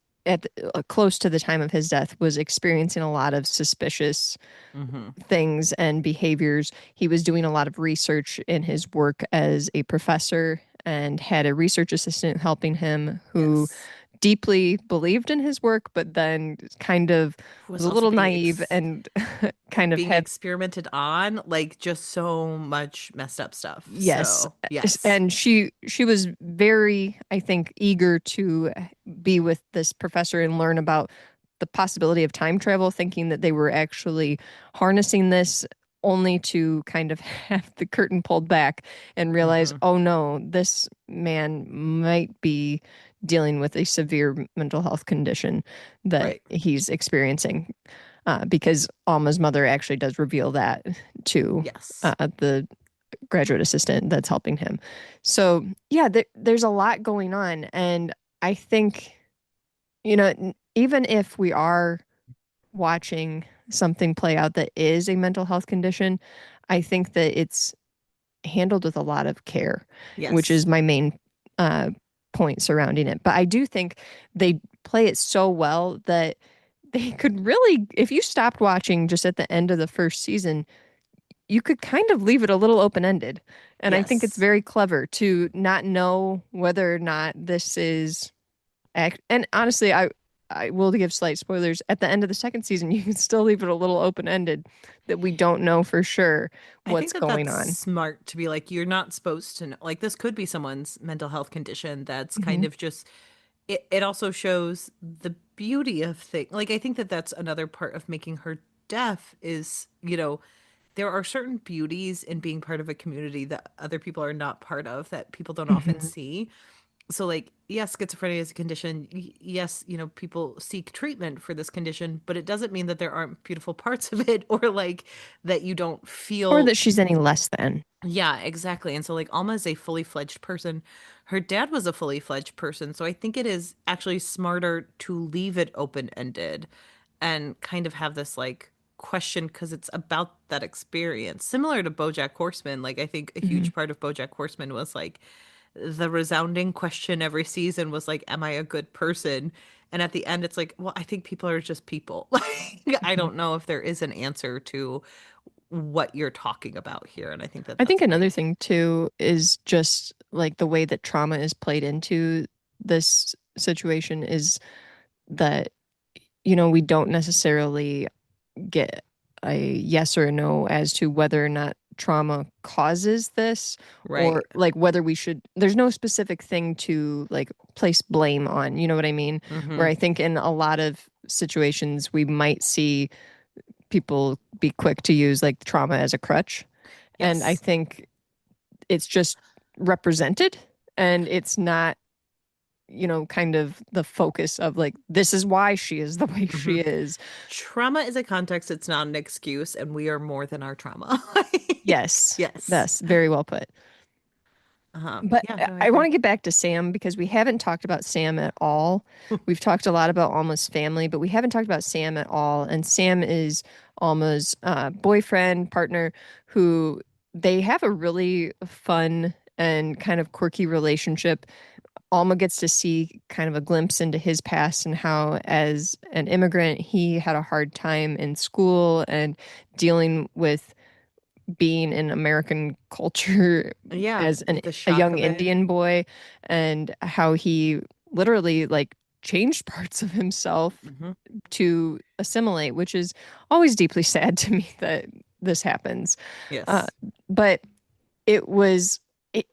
close to the time of his death was experiencing a lot of suspicious
Hmm.
things and behaviors. He was doing a lot of research in his work as a professor and had a research assistant helping him who
Yes.
deeply believed in his work, but then kind of
Who
was
was
a
also
little naive and kind of
being
had,
experimented on, like just so much messed up stuff.
yes.
So, yes.
And she was very, I think, eager to be with this professor and learn about the possibility of time travel, thinking that they were actually harnessing this only to kind of have the curtain pulled back and realize,
Hmm.
oh no, this man might be dealing with a severe mental health condition that
Right.
he's experiencing. Because Alma's mother actually does reveal that to
Yes.
the graduate assistant that's helping him. So, yeah, there's a lot going on. And I think, even if we are watching something play out that is a mental health condition, I think that it's handled with a lot of care, which
Yes.
is my main uh, point surrounding it. But I do think they play it so well that they could really, if you stopped watching just at the end of the first season, you could kind of leave it a little open ended. And I think it's
Yes.
very clever to not know whether or not this is and honestly, I will give slight spoilers. At the end of the second season, you can still leave it a little open-ended that we don't know for sure
I think
what's
that
going
that's
on.
smart to be like, you're not supposed to know. Like, this could be someone's mental health condition that's kind
Hmm.
of just, it also shows the beauty of things. Like, I think that that's another part of making her deaf is, there are certain beauties in being part of a community that other people are not part of that people don't often
Hmm.
see. So like, yes, schizophrenia is a condition. Yes, people seek treatment for this condition, but it doesn't mean that there aren't beautiful parts of it or like that you don't
Or
feel.
that she's any less than.
Yeah, exactly. And so like Alma is a fully fledged person. Her dad was a fully fledged person. So I think it is actually smarter to leave it open-ended and kind of have this like question because it's about that experience. Similar to BoJack Horseman, like I think a
Hmm.
huge part of BoJack Horseman was like the resounding question every season was like, am I a good person? And at the end, it's like, well, I think people are just people. Like, I
Hmm.
don't know if there is an answer to what you're talking about here. And I think that
I think
that's
another
great.
thing too is just like the way that trauma is played into this situation is that, we don't necessarily get a yes or a no as to whether or not trauma causes this, or
Right.
like whether we should, there's no specific thing to like place blame on, you know what I mean? Where
Mm-hmm.
I think in a lot of situations we might see people be quick to use like trauma as a crutch. And I
Yes.
think it's just represented, and it's not, kind of the focus of like, this is why she is the way
Mm-hmm.
she is.
Trauma is a context, it's not an excuse, and we are more than our trauma.
Yes,
Yes.
that's very well put. But
Yeah, no, I
I want
agree.
to get back to Sam because we haven't talked about Sam at all. We've talked a lot about Alma's family, but we haven't talked about Sam at all. And Sam is Alma's boyfriend, partner, who they have a really fun and kind of quirky relationship. Alma gets to see kind of a glimpse into his past and how, as an immigrant, he had a hard time in school and dealing with being in American culture
Yeah,
as
the
a
shock
young
of it.
Indian boy, and how he literally like changed parts of himself
Hmm.
to assimilate, which is always deeply sad to me that this happens. Uh,
Yes.
but it was it,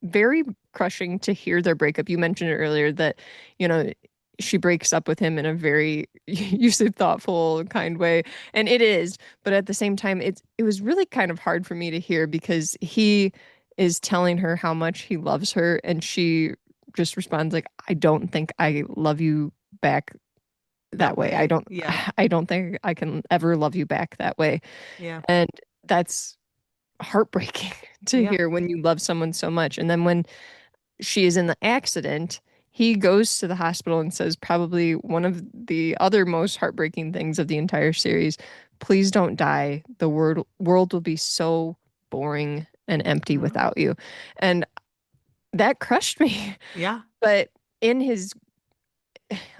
very crushing to hear their breakup. You mentioned it earlier that, you know, she breaks up with him in a very you said thoughtful, kind way, and it is. But at the same time, it was really kind of hard for me to hear because he is telling her how much he loves her, and she just responds like, "I don't think I love you back
That
that way. I
way.
don't,
Yeah.
I don't think I can ever love you back that way."
Yeah.
And that's heartbreaking to
Yeah.
hear when you love someone so much. And then when she is in the accident, he goes to the hospital and says probably one of the other most heartbreaking things of the entire series: please don't die. The world will be so boring and empty
Hmm.
without you. And that crushed me.
Yeah.
But in his,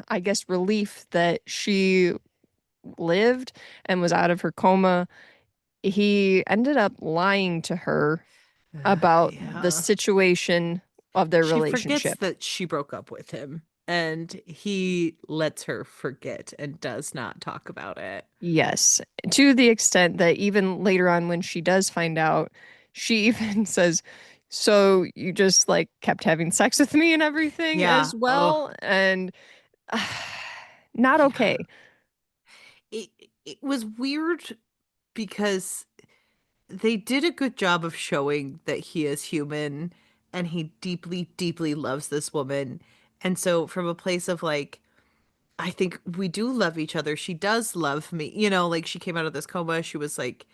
I guess, relief that she lived and was out of her coma, he ended up lying to her about the
Yeah.
situation of their
She forgets
relationship.
that she broke up with him and he lets her forget and does not talk about it.
Yes, to the extent that even later on, when she does find out, she even says, "So you just like kept having sex with me and everything
Yeah.
as
Oh,
well?" And not
yeah.
okay.
It it was weird because they did a good job of showing that he is human and he deeply, deeply loves this woman. And so from a place of like, I think we do love each other. She does love me. Like she came out of this coma. She was like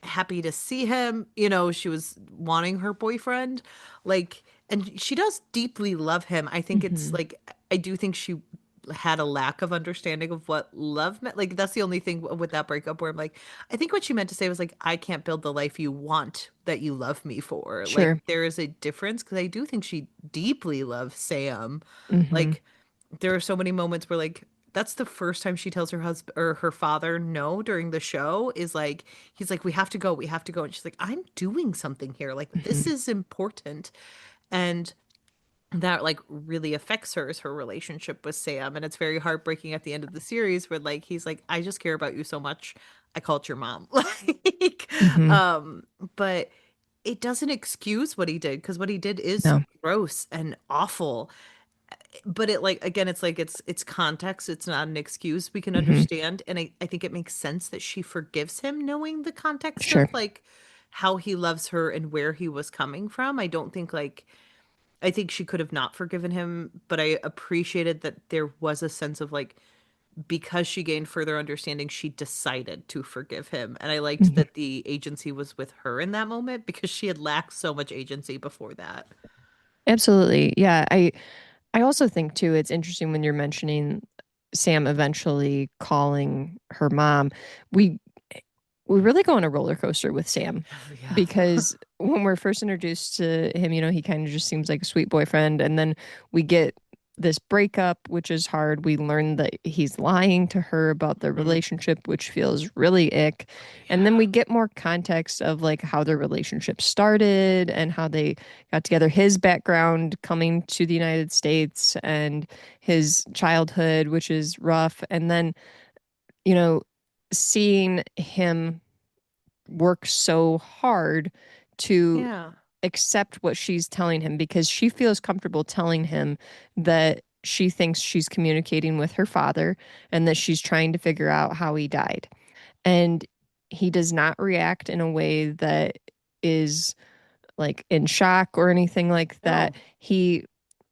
happy to see him. She was wanting her boyfriend. Like, and she does deeply love him. I think it's
Hmm.
like, I do think she had a lack of understanding of what love meant. Like, that's the only thing with that breakup where I'm like, I think what she meant to say was like, I can't build the life you want that you love me for. Like,
Sure.
there is a difference because I do think she deeply loves Sam.
Hmm.
Like, there are so many moments where like that's the first time she tells her husband or her father no during the show is like he's like we have to go and she's like I'm doing something here like this
Hmm.
is important and that like really affects her is her relationship with Sam. And it's very heartbreaking at the end of the series where like he's like, I just care about you so much. I called your mom. Like,
Hmm.
um, but it doesn't excuse what he did because what he did is
No.
gross and awful. But it like again, it's like it's context, it's not an excuse we can
Hmm.
understand. And I think it makes sense that she forgives him knowing the context
Sure.
of like how he loves her and where he was coming from. I don't think like I think she could have not forgiven him, but I appreciated that there was a sense of like because she gained further understanding, she decided to forgive him. And I liked
Hmm.
that the agency was with her in that moment because she had lacked so much agency before that.
Absolutely. Yeah. I also think too, it's interesting when you're mentioning Sam eventually calling her mom. We we really go on a roller coaster with Sam
Yeah.
because when we're first introduced to him, he kind of just seems like a sweet boyfriend. And then we get this breakup, which is hard. We learn that he's lying to her about their
Hmm.
relationship, which feels really ick. And then
Yeah.
we get more context of like how their relationship started and how they got together, his background coming to the United States and his childhood, which is rough. And then, you know, seeing him work so hard to
Yeah.
accept what she's telling him because she feels comfortable telling him that she thinks she's communicating with her father and that she's trying to figure out how he died. And he does not react in a way that is like in shock or anything like that.
No.
He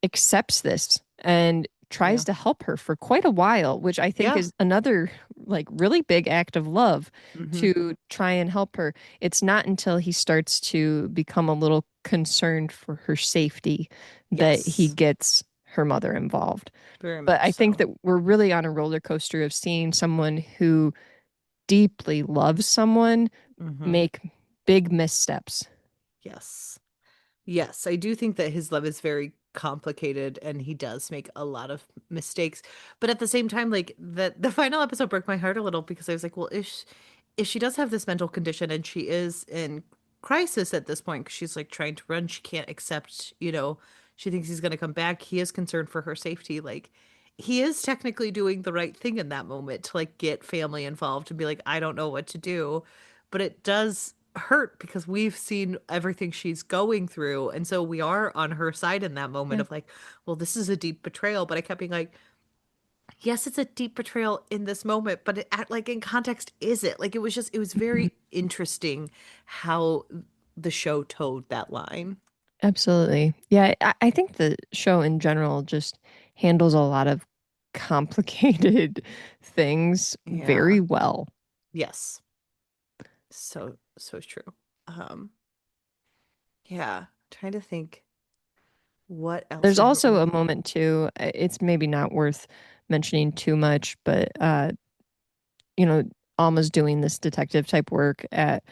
accepts this and
Yeah.
tries to help her for quite a while, which I think
Yeah.
is another like really big act of love
Hmm.
to try and help her. It's not until he starts to become a little concerned for her safety that he
Yes.
gets her mother involved.
Very
But
much
I think
so.
that we're really on a roller coaster of seeing someone who deeply loves someone
Hmm.
make big missteps.
Yes. Yes, I do think that his love is very complicated and he does make a lot of mistakes. But at the same time, like the final episode broke my heart a little because I was like, well, if she does have this mental condition and she is in crisis at this point because she's like trying to run, she can't accept, she thinks he's going to come back. He is concerned for her safety. Like he is technically doing the right thing in that moment to like get family involved and be like, I don't know what to do. But it does hurt because we've seen everything she's going through. And so we are on her side in that moment
Yeah.
of like, well, this is a deep betrayal. But I kept being like, yes, it's a deep betrayal in this moment, but like in context, is it? Like it was
Mhm.
very interesting how the show towed that line.
Absolutely. Yeah, I think the show in general just handles a lot of complicated things very
Yeah.
well.
Yes. So true. Um, yeah. Trying to think what else
There's
we haven't
also
really.
a moment too, it's maybe not worth mentioning too much, but you know, Alma's doing this detective type work at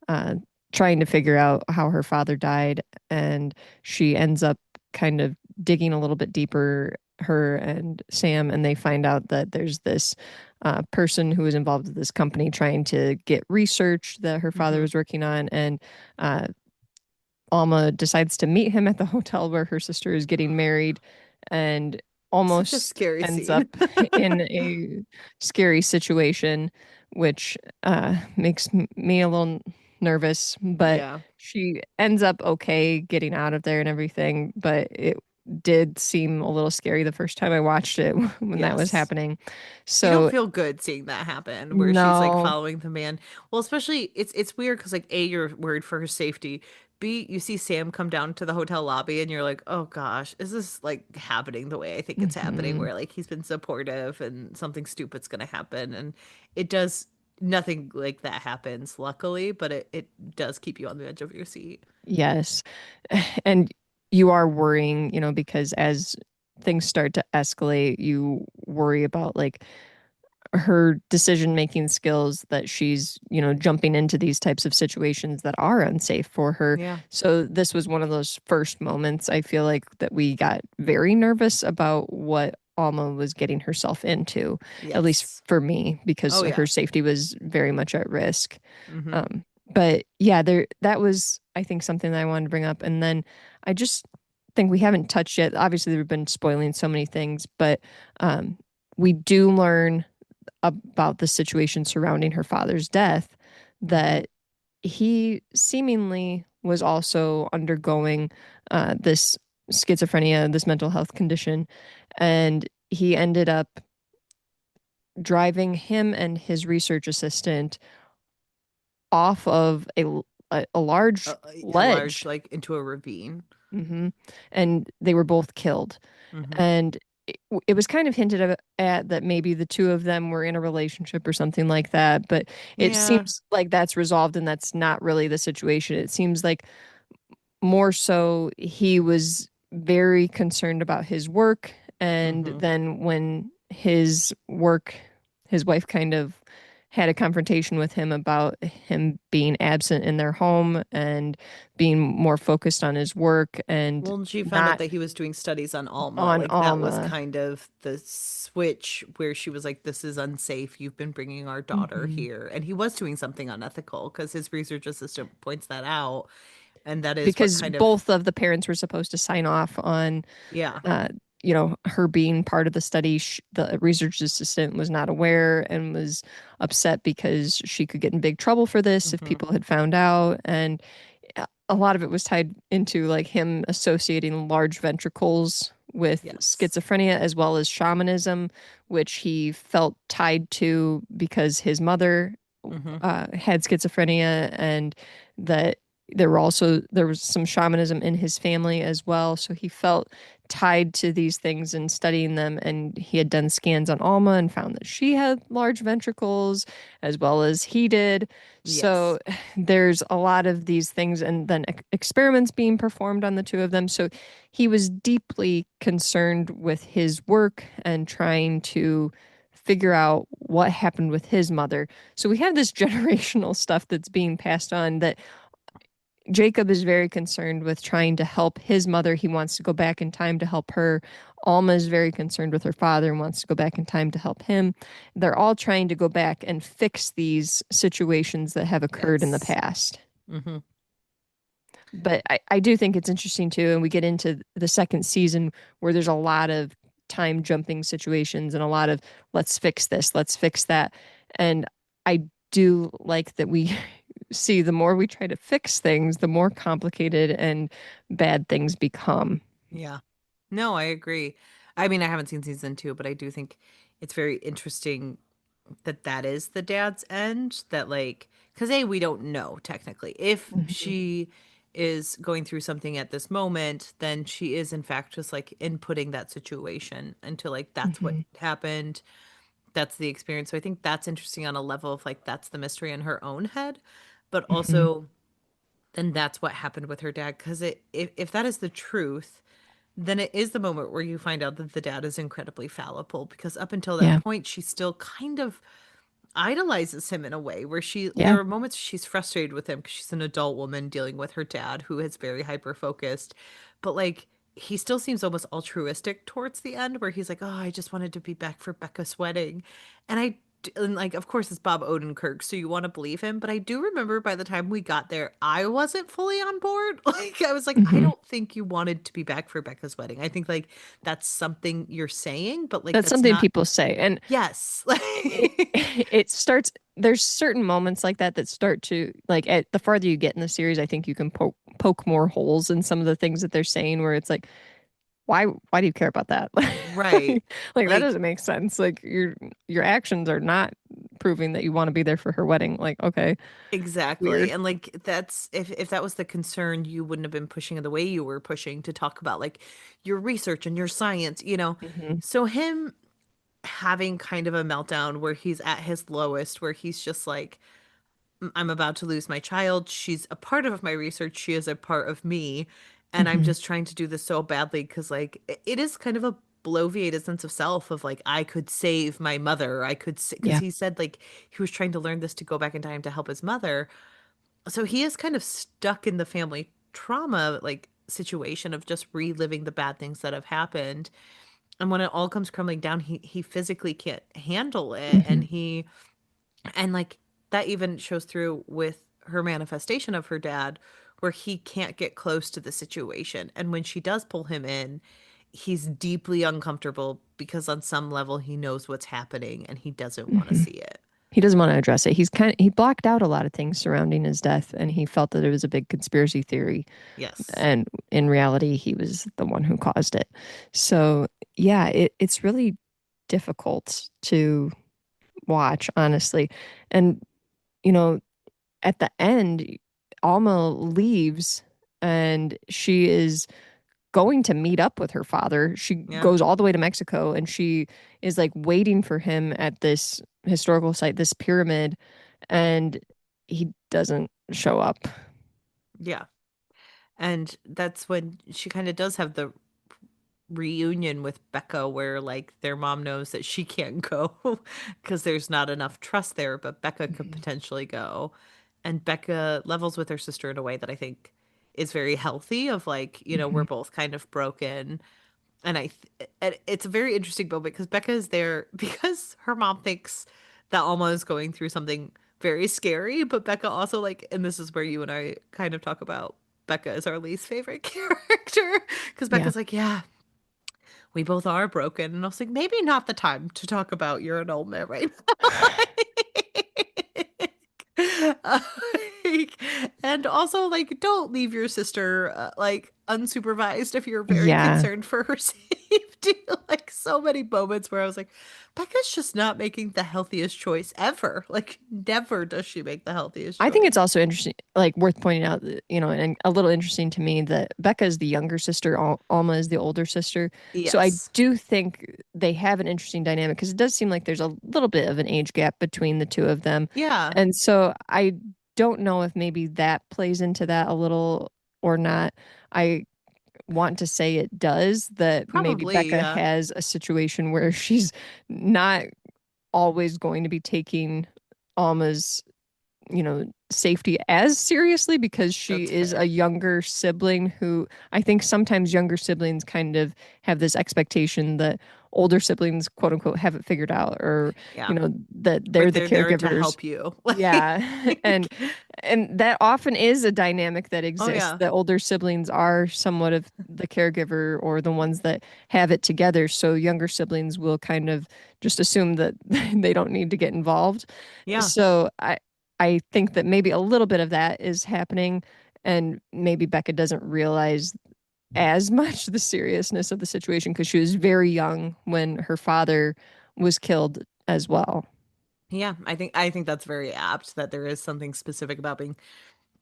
uh, trying to figure out how her father died, and she ends up kind of digging a little bit deeper, her and Sam, and they find out that there's this person who was involved with this company trying to get research that her father
Hmm.
was working on, and uh, Alma decides to meet him at the hotel where her sister is getting married and
Such a
almost
scary
ends
scene.
up in a scary situation, which makes me a little nervous. But
Yeah.
she ends up okay getting out of there and everything. But it did seem a little scary the first time I watched it when that was
Yes.
happening.
You don't
So,
feel good seeing that happen where she's like
no.
following the man. Well, especially it's weird because like A, you're worried for her safety. B, you see Sam come down to the hotel lobby and you're like, oh gosh, is this like happening the way I think it's happening?
Mhm.
Where like he's been supportive and something stupid's gonna happen. And it does nothing like that happens, luckily, but it does keep you on the edge of your seat.
Yes. And you are worrying, because as things start to escalate, you worry about like her decision making skills that she's, jumping into these types of situations that are unsafe for her.
Yeah.
So this was one of those first moments I feel like that we got very nervous about what Alma was getting herself into, at least
Yes.
for me, because
Oh
her
yeah.
safety was very much at risk.
Mm-hmm.
But yeah, that was I think something that I wanted to bring up. And then I just thing we haven't touched yet. Obviously, we've been spoiling so many things, but um, we do learn about the situation surrounding her father's death,
Hmm.
that he seemingly was also undergoing this schizophrenia, this mental health condition, and he ended up driving him and his research assistant off of a large
A large,
ledge.
like into a ravine.
Hmm. And they were both killed.
Hmm.
And it was kind of hinted at that maybe the two of them were in a relationship or something like that, but it
Yeah.
seems like that's resolved and that's not really the situation. It seems like more so he was very concerned about his work, and
Hmm.
then when his wife kind of had a confrontation with him about him being absent in their home and being more focused on his work and
Well, and she found out
not
that he was doing studies on Alma.
on
Like that was
Alma.
kind of the switch where she was like, "This is unsafe. You've been bringing our daughter
Hmm.
here," and he was doing something unethical because his research assistant points that out, and that is what
Because
kind of,
both of the parents were supposed to sign off on
yeah.
uh, her being part of the study. The research assistant was not aware and was upset because she could get in big trouble for this if
Hmm.
people had found out. And a lot of it was tied into like him associating large ventricles with
Yes.
schizophrenia as well as shamanism, which he felt tied to because his mother
Hmm.
had schizophrenia, and that there was some shamanism in his family as well. So he felt tied to these things and studying them. And he had done scans on Alma and found that she had large ventricles as well as he did. So
Yes.
there's a lot of these things, and then experiments being performed on the two of them. So he was deeply concerned with his work and trying to figure out what happened with his mother. So we have this generational stuff that's being passed on, that Jacob is very concerned with trying to help his mother. He wants to go back in time to help her. Alma is very concerned with her father and wants to go back in time to help him. They're all trying to go back and fix these situations that have occurred in the
Yes.
past.
Hmm.
But I do think it's interesting too. And we get into the second season where there's a lot of time jumping situations and a lot of let's fix this, let's fix that. And I do like that we see the more we try to fix things, the more complicated and bad things become.
Yeah. No, I agree. I mean, I haven't seen season two, but I do think it's very interesting that that is the dad's end. That like, because A, we don't know technically if
Mhm.
she is going through something at this moment, then she is in fact just like inputting that situation into like that's what
Mhm.
happened, that's the experience. So I think that's interesting on a level of like that's the mystery in her own head, but
Mhm.
also then that's what happened with her dad. Because if that is the truth, then it is the moment where you find out that the dad is incredibly fallible. Because up until that
Yeah.
point, she still kind of idolizes him in a way where there
Yeah.
are moments she's frustrated with him because she's an adult woman dealing with her dad who is very hyper focused, but like he still seems almost altruistic towards the end where he's like, oh, I just wanted to be back for Becca's wedding. And like of course it's Bob Odenkirk, so you want to believe him, but I do remember by the time we got there I wasn't fully on board. Like I was like, I
Mhm.
don't think you wanted to be back for Becca's wedding. I think like that's something you're saying, but like
That's
that's
something
not.
people say. And
Yes.
it, it starts, there's certain moments like that that start to like, at the farther you get in the series, I think you can poke more holes in some of the things that they're saying, where it's like, why do you care about that?
Right.
Like that
Like
doesn't make sense. Like your actions are not proving that you want to be there for her wedding. Like, okay,
exactly.
weird.
And like that's if that was the concern, you wouldn't have been pushing it the way you were pushing to talk about like your research and your science, you know.
Hmm.
So him having kind of a meltdown where he's at his lowest, where he's just like, I'm about to lose my child. She's a part of my research. She is a part of me. And I'm
Hmm.
just trying to do this so badly because, like, it is kind of a bloviated sense of self of like, I could save my mother. I could, because
Yeah.
he said, like, he was trying to learn this to go back in time to help his mother. So he is kind of stuck in the family trauma, like, situation of just reliving the bad things that have happened. And when it all comes crumbling down, he physically can't handle it.
Hmm.
And like that even shows through with her manifestation of her dad, where he can't get close to the situation. And when she does pull him in, he's deeply uncomfortable because on some level he knows what's happening and he doesn't want to
Hmm.
see it.
He doesn't want to address it. He blocked out a lot of things surrounding his death, and he felt that it was a big conspiracy theory.
Yes.
And in reality, he was the one who caused it. So yeah, it's really difficult to watch, honestly. And you know, at the end, Alma leaves and she is going to meet up with her father. She
Yeah.
goes all the way to Mexico and she is like waiting for him at this historical site, this pyramid, and he doesn't show up.
Yeah. And that's when she kind of does have the reunion with Becca where like their mom knows that she can't go because there's not enough trust there, but Becca could
Mhm.
potentially go. And Becca levels with her sister in a way that I think is very healthy of like, we're
Mhm.
both kind of broken. And it's a very interesting moment because Becca is there because her mom thinks that Alma is going through something very scary, but Becca also like, and this is where you and I kind of talk about Becca is our least favorite character because
Yeah.
Becca's like, yeah, we both are broken. And I was like, maybe not the time to talk about your annulment right now. Uh, like, and also, like, don't leave your sister like unsupervised if you're very
Yeah.
concerned for her safety. Like, so many moments where I was like, Becca's just not making the healthiest choice ever. Like, never does she make the healthiest
I think it's
choice.
also interesting, like worth pointing out, that, and a little interesting to me that Becca is the younger sister, Alma is the older sister. So I
Yes.
do think they have an interesting dynamic because it does seem like there's a little bit of an age gap between the two of them.
Yeah,
And so I don't know if maybe that plays into that a little or not. I want to say it does, that maybe
probably.
Becca
Yeah.
has a situation where she's not always going to be taking Alma's safety as seriously because she
That's
is a
fair.
younger sibling who I think sometimes younger siblings kind of have this expectation that older siblings, quote unquote, have it figured out or,
Yeah.
that
Or
they're the
they're there to
caregivers.
help you.
Yeah. And
Like,
that often is a dynamic that
oh
exists.
yeah.
The older siblings are somewhat of the caregiver or the ones that have it together. So younger siblings will kind of just assume that they don't need to get involved.
Yeah.
So I think that maybe a little bit of that is happening, and maybe Becca doesn't realize as much the seriousness of the situation because she was very young when her father was killed as well.
Yeah, I think that's very apt that there is something specific about being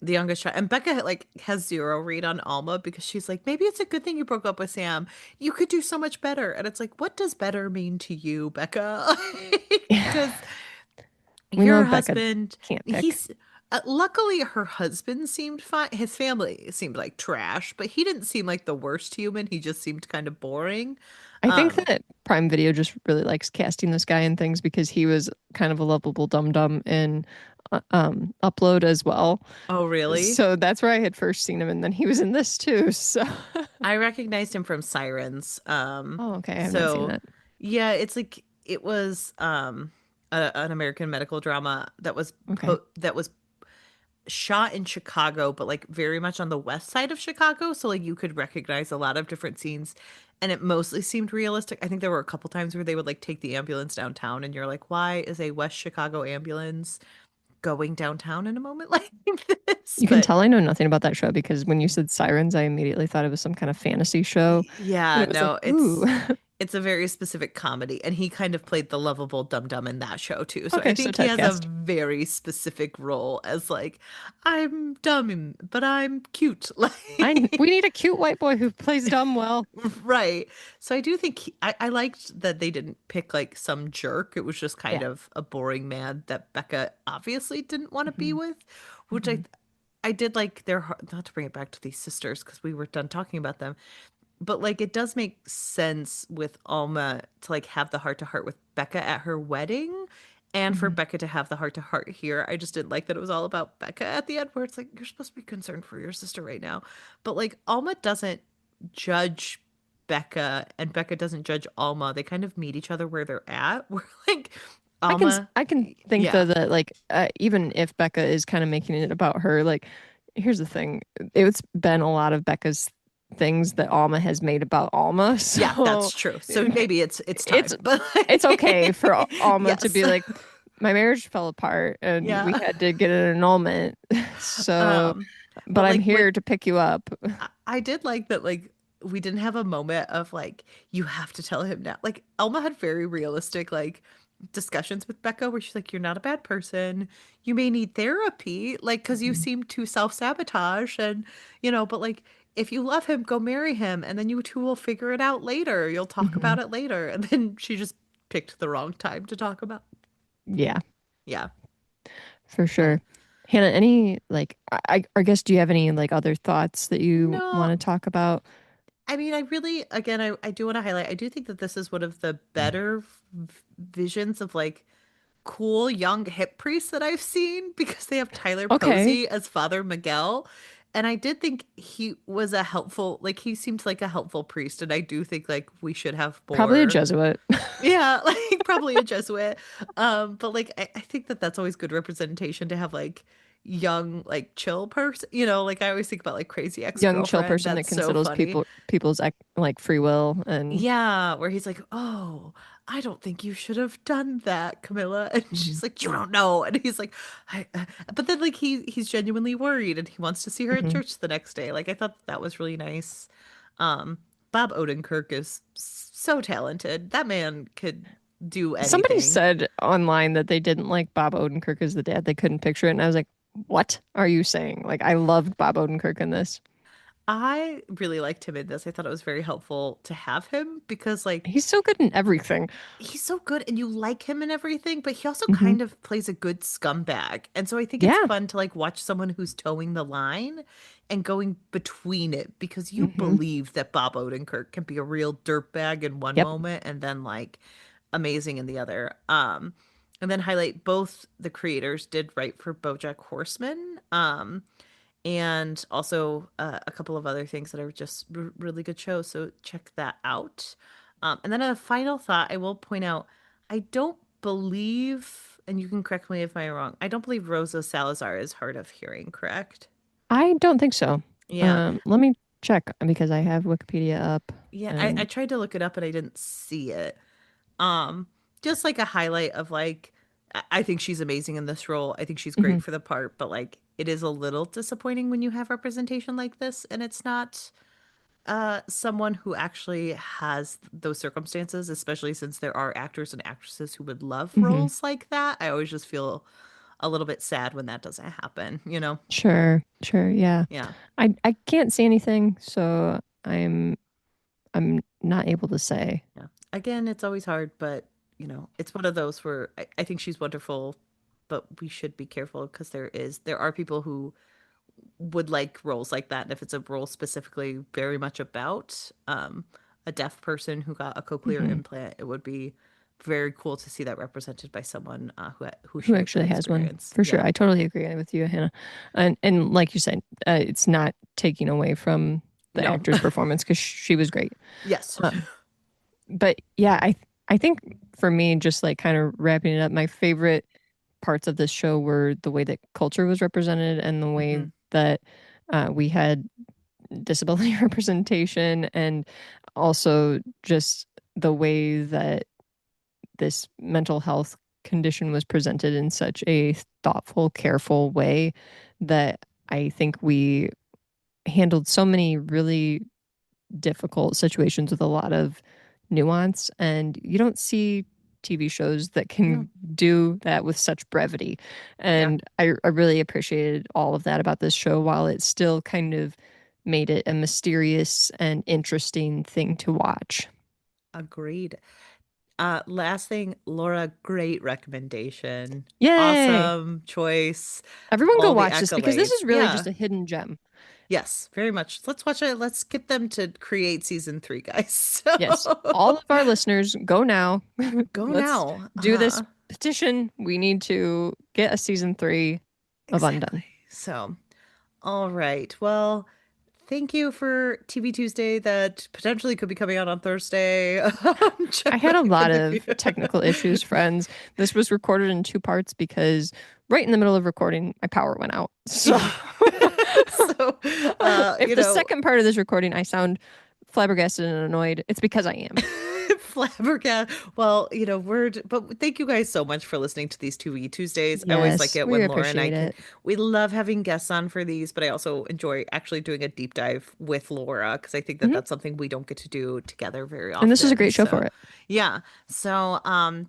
the youngest child. And Becca like has zero read on Alma because she's like, maybe it's a good thing you broke up with Sam. You could do so much better. And it's like, what does better mean to you, Becca? Because
We know
your
Becca
husband,
can't pick.
he's luckily her husband seemed fine. His family seemed like trash, but he didn't seem like the worst human. He just seemed kind of boring.
I think
Um,
that Prime Video just really likes casting this guy in things because he was kind of a lovable dum dum in Upload as well.
oh really?
So that's where I had first seen him, and then he was in this too. So,
I recognized him from Sirens.
oh, okay, I have not seen
So
that.
yeah, it's like it was an American medical drama
Okay,
that was shot in Chicago, but like very much on the west side of Chicago. So like you could recognize a lot of different scenes and it mostly seemed realistic. I think there were a couple times where they would like take the ambulance downtown and you're like, why is a West Chicago ambulance going downtown in a moment like this?
you can
But
tell I know nothing about that show because when you said Sirens, I immediately thought it was some kind of fantasy show, and
yeah,
it was like,
no,
ooh,
it's a very specific comedy, and he kind of played the lovable dum dum in that show too. So I
okay, so
think he has a
typecast.
very specific role as like, I'm dumb, but I'm cute.
We
Like,
need a cute white boy who plays dumb well.
right. So I do think I liked that they didn't pick like some jerk. It was just kind
Yeah.
of a boring man that Becca obviously didn't want to be
Hmm.
with, which
Hmm.
I did like not to bring it back to these sisters because we were done talking about them, but like it does make sense with Alma to like have the heart to heart with Becca at her wedding and for
Hmm.
Becca to have the heart to heart here. I just didn't like that it was all about Becca at the end where it's like you're supposed to be concerned for your sister right now. But like Alma doesn't judge Becca and Becca doesn't judge Alma. They kind of meet each other where they're at. Where like Alma
I can think though
yeah.
that like even if Becca is kind of making it about her, like here's the thing. It's been a lot of Becca's things that Alma has made about Alma.
Yeah,
So
that's true. So maybe it's
it's
time, but
it's okay for Alma to
yes.
be like, my marriage fell apart and we
Yeah.
had to get an annulment. So,
Um,
but
but
I'm
like when
here to pick you up.
I did like that, like we didn't have a moment of like you have to tell him now. Like Elma had very realistic like discussions with Becca where she's like, "You're not a bad person. You may need therapy, like because you
Mhm.
seem to self-sabotage, and but like if you love him, go marry him, and then you two will figure it out later. You'll talk
Mhm.
about it later." And then she just picked the wrong time to talk about.
Yeah,
Yeah,
for
but
sure. Hannah, any like I guess do you have any like other thoughts that you
no,
want to talk about?
I mean, I really, again, I do want to highlight, I do think that this is one of the better visions of like cool young hip priests that I've seen because they have Tyler
Okay,
Posey as Father Miguel. And I did think he was a helpful, like, he seemed like a helpful priest. And I do think, like, we should have
probably a
more.
Jesuit.
Yeah, like, probably a Jesuit. But, like, I think that that's always good representation to have, like, young, like, chill person. Like, I always think about, like, Crazy
Young chill
Ex-Girlfriend.
person that
That's so
considers
funny.
people's like free will and
Yeah, where he's like, "Oh, I don't think you should have done that, Camilla." And
Mhm.
she's like, "You don't know." And he's like, but then like he's genuinely worried and he wants to see her at
Mhm.
church the next day. Like I thought that was really nice. Um, Bob Odenkirk is so talented. That man could do
Somebody
anything.
said online that they didn't like Bob Odenkirk as the dad. They couldn't picture it, and I was like, "What are you saying?" Like, I loved Bob Odenkirk in this.
I really liked him in this. I thought it was very helpful to have him because like
He's so good in everything.
he's so good and you like him and everything, but he also
Hmm.
kind of plays a good scumbag. And so I think it's
Yeah.
fun to like watch someone who's towing the line and going between it because you
Hmm.
believe that Bob Odenkirk can be a real dirtbag in one
Yep.
moment and then like amazing in the other. And then highlight both the creators did write for BoJack Horseman. And also a couple of other things that are just really good shows. So check that out. And then a final thought, I will point out, I don't believe, and you can correct me if I'm wrong, I don't believe Rosa Salazar is hard of hearing, correct?
I don't think so.
Yeah.
Let me check because I have Wikipedia up
Yeah, I
and
tried to look it up and I didn't see it. Um, just like a highlight of like, I think she's amazing in this role. I think she's
mhm.
great for the part, but like, it is a little disappointing when you have representation like this and it's not someone who actually has those circumstances, especially since there are actors and actresses who would love
Mhm.
roles like that. I always just feel a little bit sad when that doesn't happen?
Sure, sure, yeah.
Yeah.
I can't see anything, so I'm not able to say.
Yeah. Again, it's always hard, but it's one of those where I think she's wonderful, but we should be careful because there are people who would like roles like that. And if it's a role specifically very much about a deaf person who got a cochlear
Mhm.
implant, it would be very cool to see that represented by someone who
Who
shares that
actually has one
experience.
for sure.
Yeah.
I totally agree with you, Hannah. And like you said, it's not taking away from the
No.
actor's performance because she was great.
Yes.
Um, but yeah, I think for me, just like kind of wrapping it up, my favorite parts of this show were the way that culture was represented and the way
Hmm.
that we had disability representation, and also just the way that this mental health condition was presented in such a thoughtful, careful way that I think we handled so many really difficult situations with a lot of nuance. And you don't see TV shows that
No.
can do that with such brevity.
Yeah.
And I really appreciated all of that about this show while it still kind of made it a mysterious and interesting thing to watch.
Agreed. Last thing, Laura, great recommendation.
Yay!
Awesome choice.
Everyone go
All the
watch this because this
accolades.
is really just
Yeah.
a hidden gem.
Yes, very much. Let's watch it. Let's get them to create season 3, guys.
Yes,
So
all of our listeners, go now.
go
Let's
now.
do this petition. We need to get a season 3 of
Exactly.
Undone.
So, all right. Well, thank you for TV Tuesday that potentially could be coming out on Thursday.
I had a
Generally
lot
gonna be.
of technical issues, friends. This was recorded in two parts because right in the middle of recording, my power went out. So
So,
If the second part of this recording I sound flabbergasted and annoyed, it's because I am.
flabbergasted. Well, but thank you guys so much for listening to these 2E Tuesdays. I always like
Yes,
it
we
when Laura and I
appreciate
can,
it.
we love having guests on for these, but I also enjoy actually doing a deep dive with Laura because I think that
Hmm.
that's something we don't get to do together very
And this is a
often.
great show
So,
for it.
yeah. So,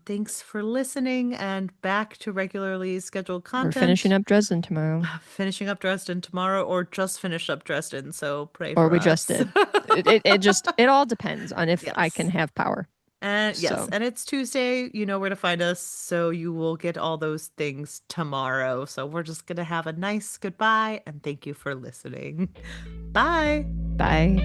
thanks for listening and back to regularly scheduled
We're finishing
content.
up Dresden tomorrow.
Finishing up Dresden tomorrow or just finish up Dresden. So pray
Or
for
we just
us.
did. It just it all depends on if I can
Yes.
have power.
And yes,
So
and it's Tuesday. You know where to find us. So you will get all those things tomorrow. So we're just going to have a nice goodbye and thank you for listening. Bye.
bye.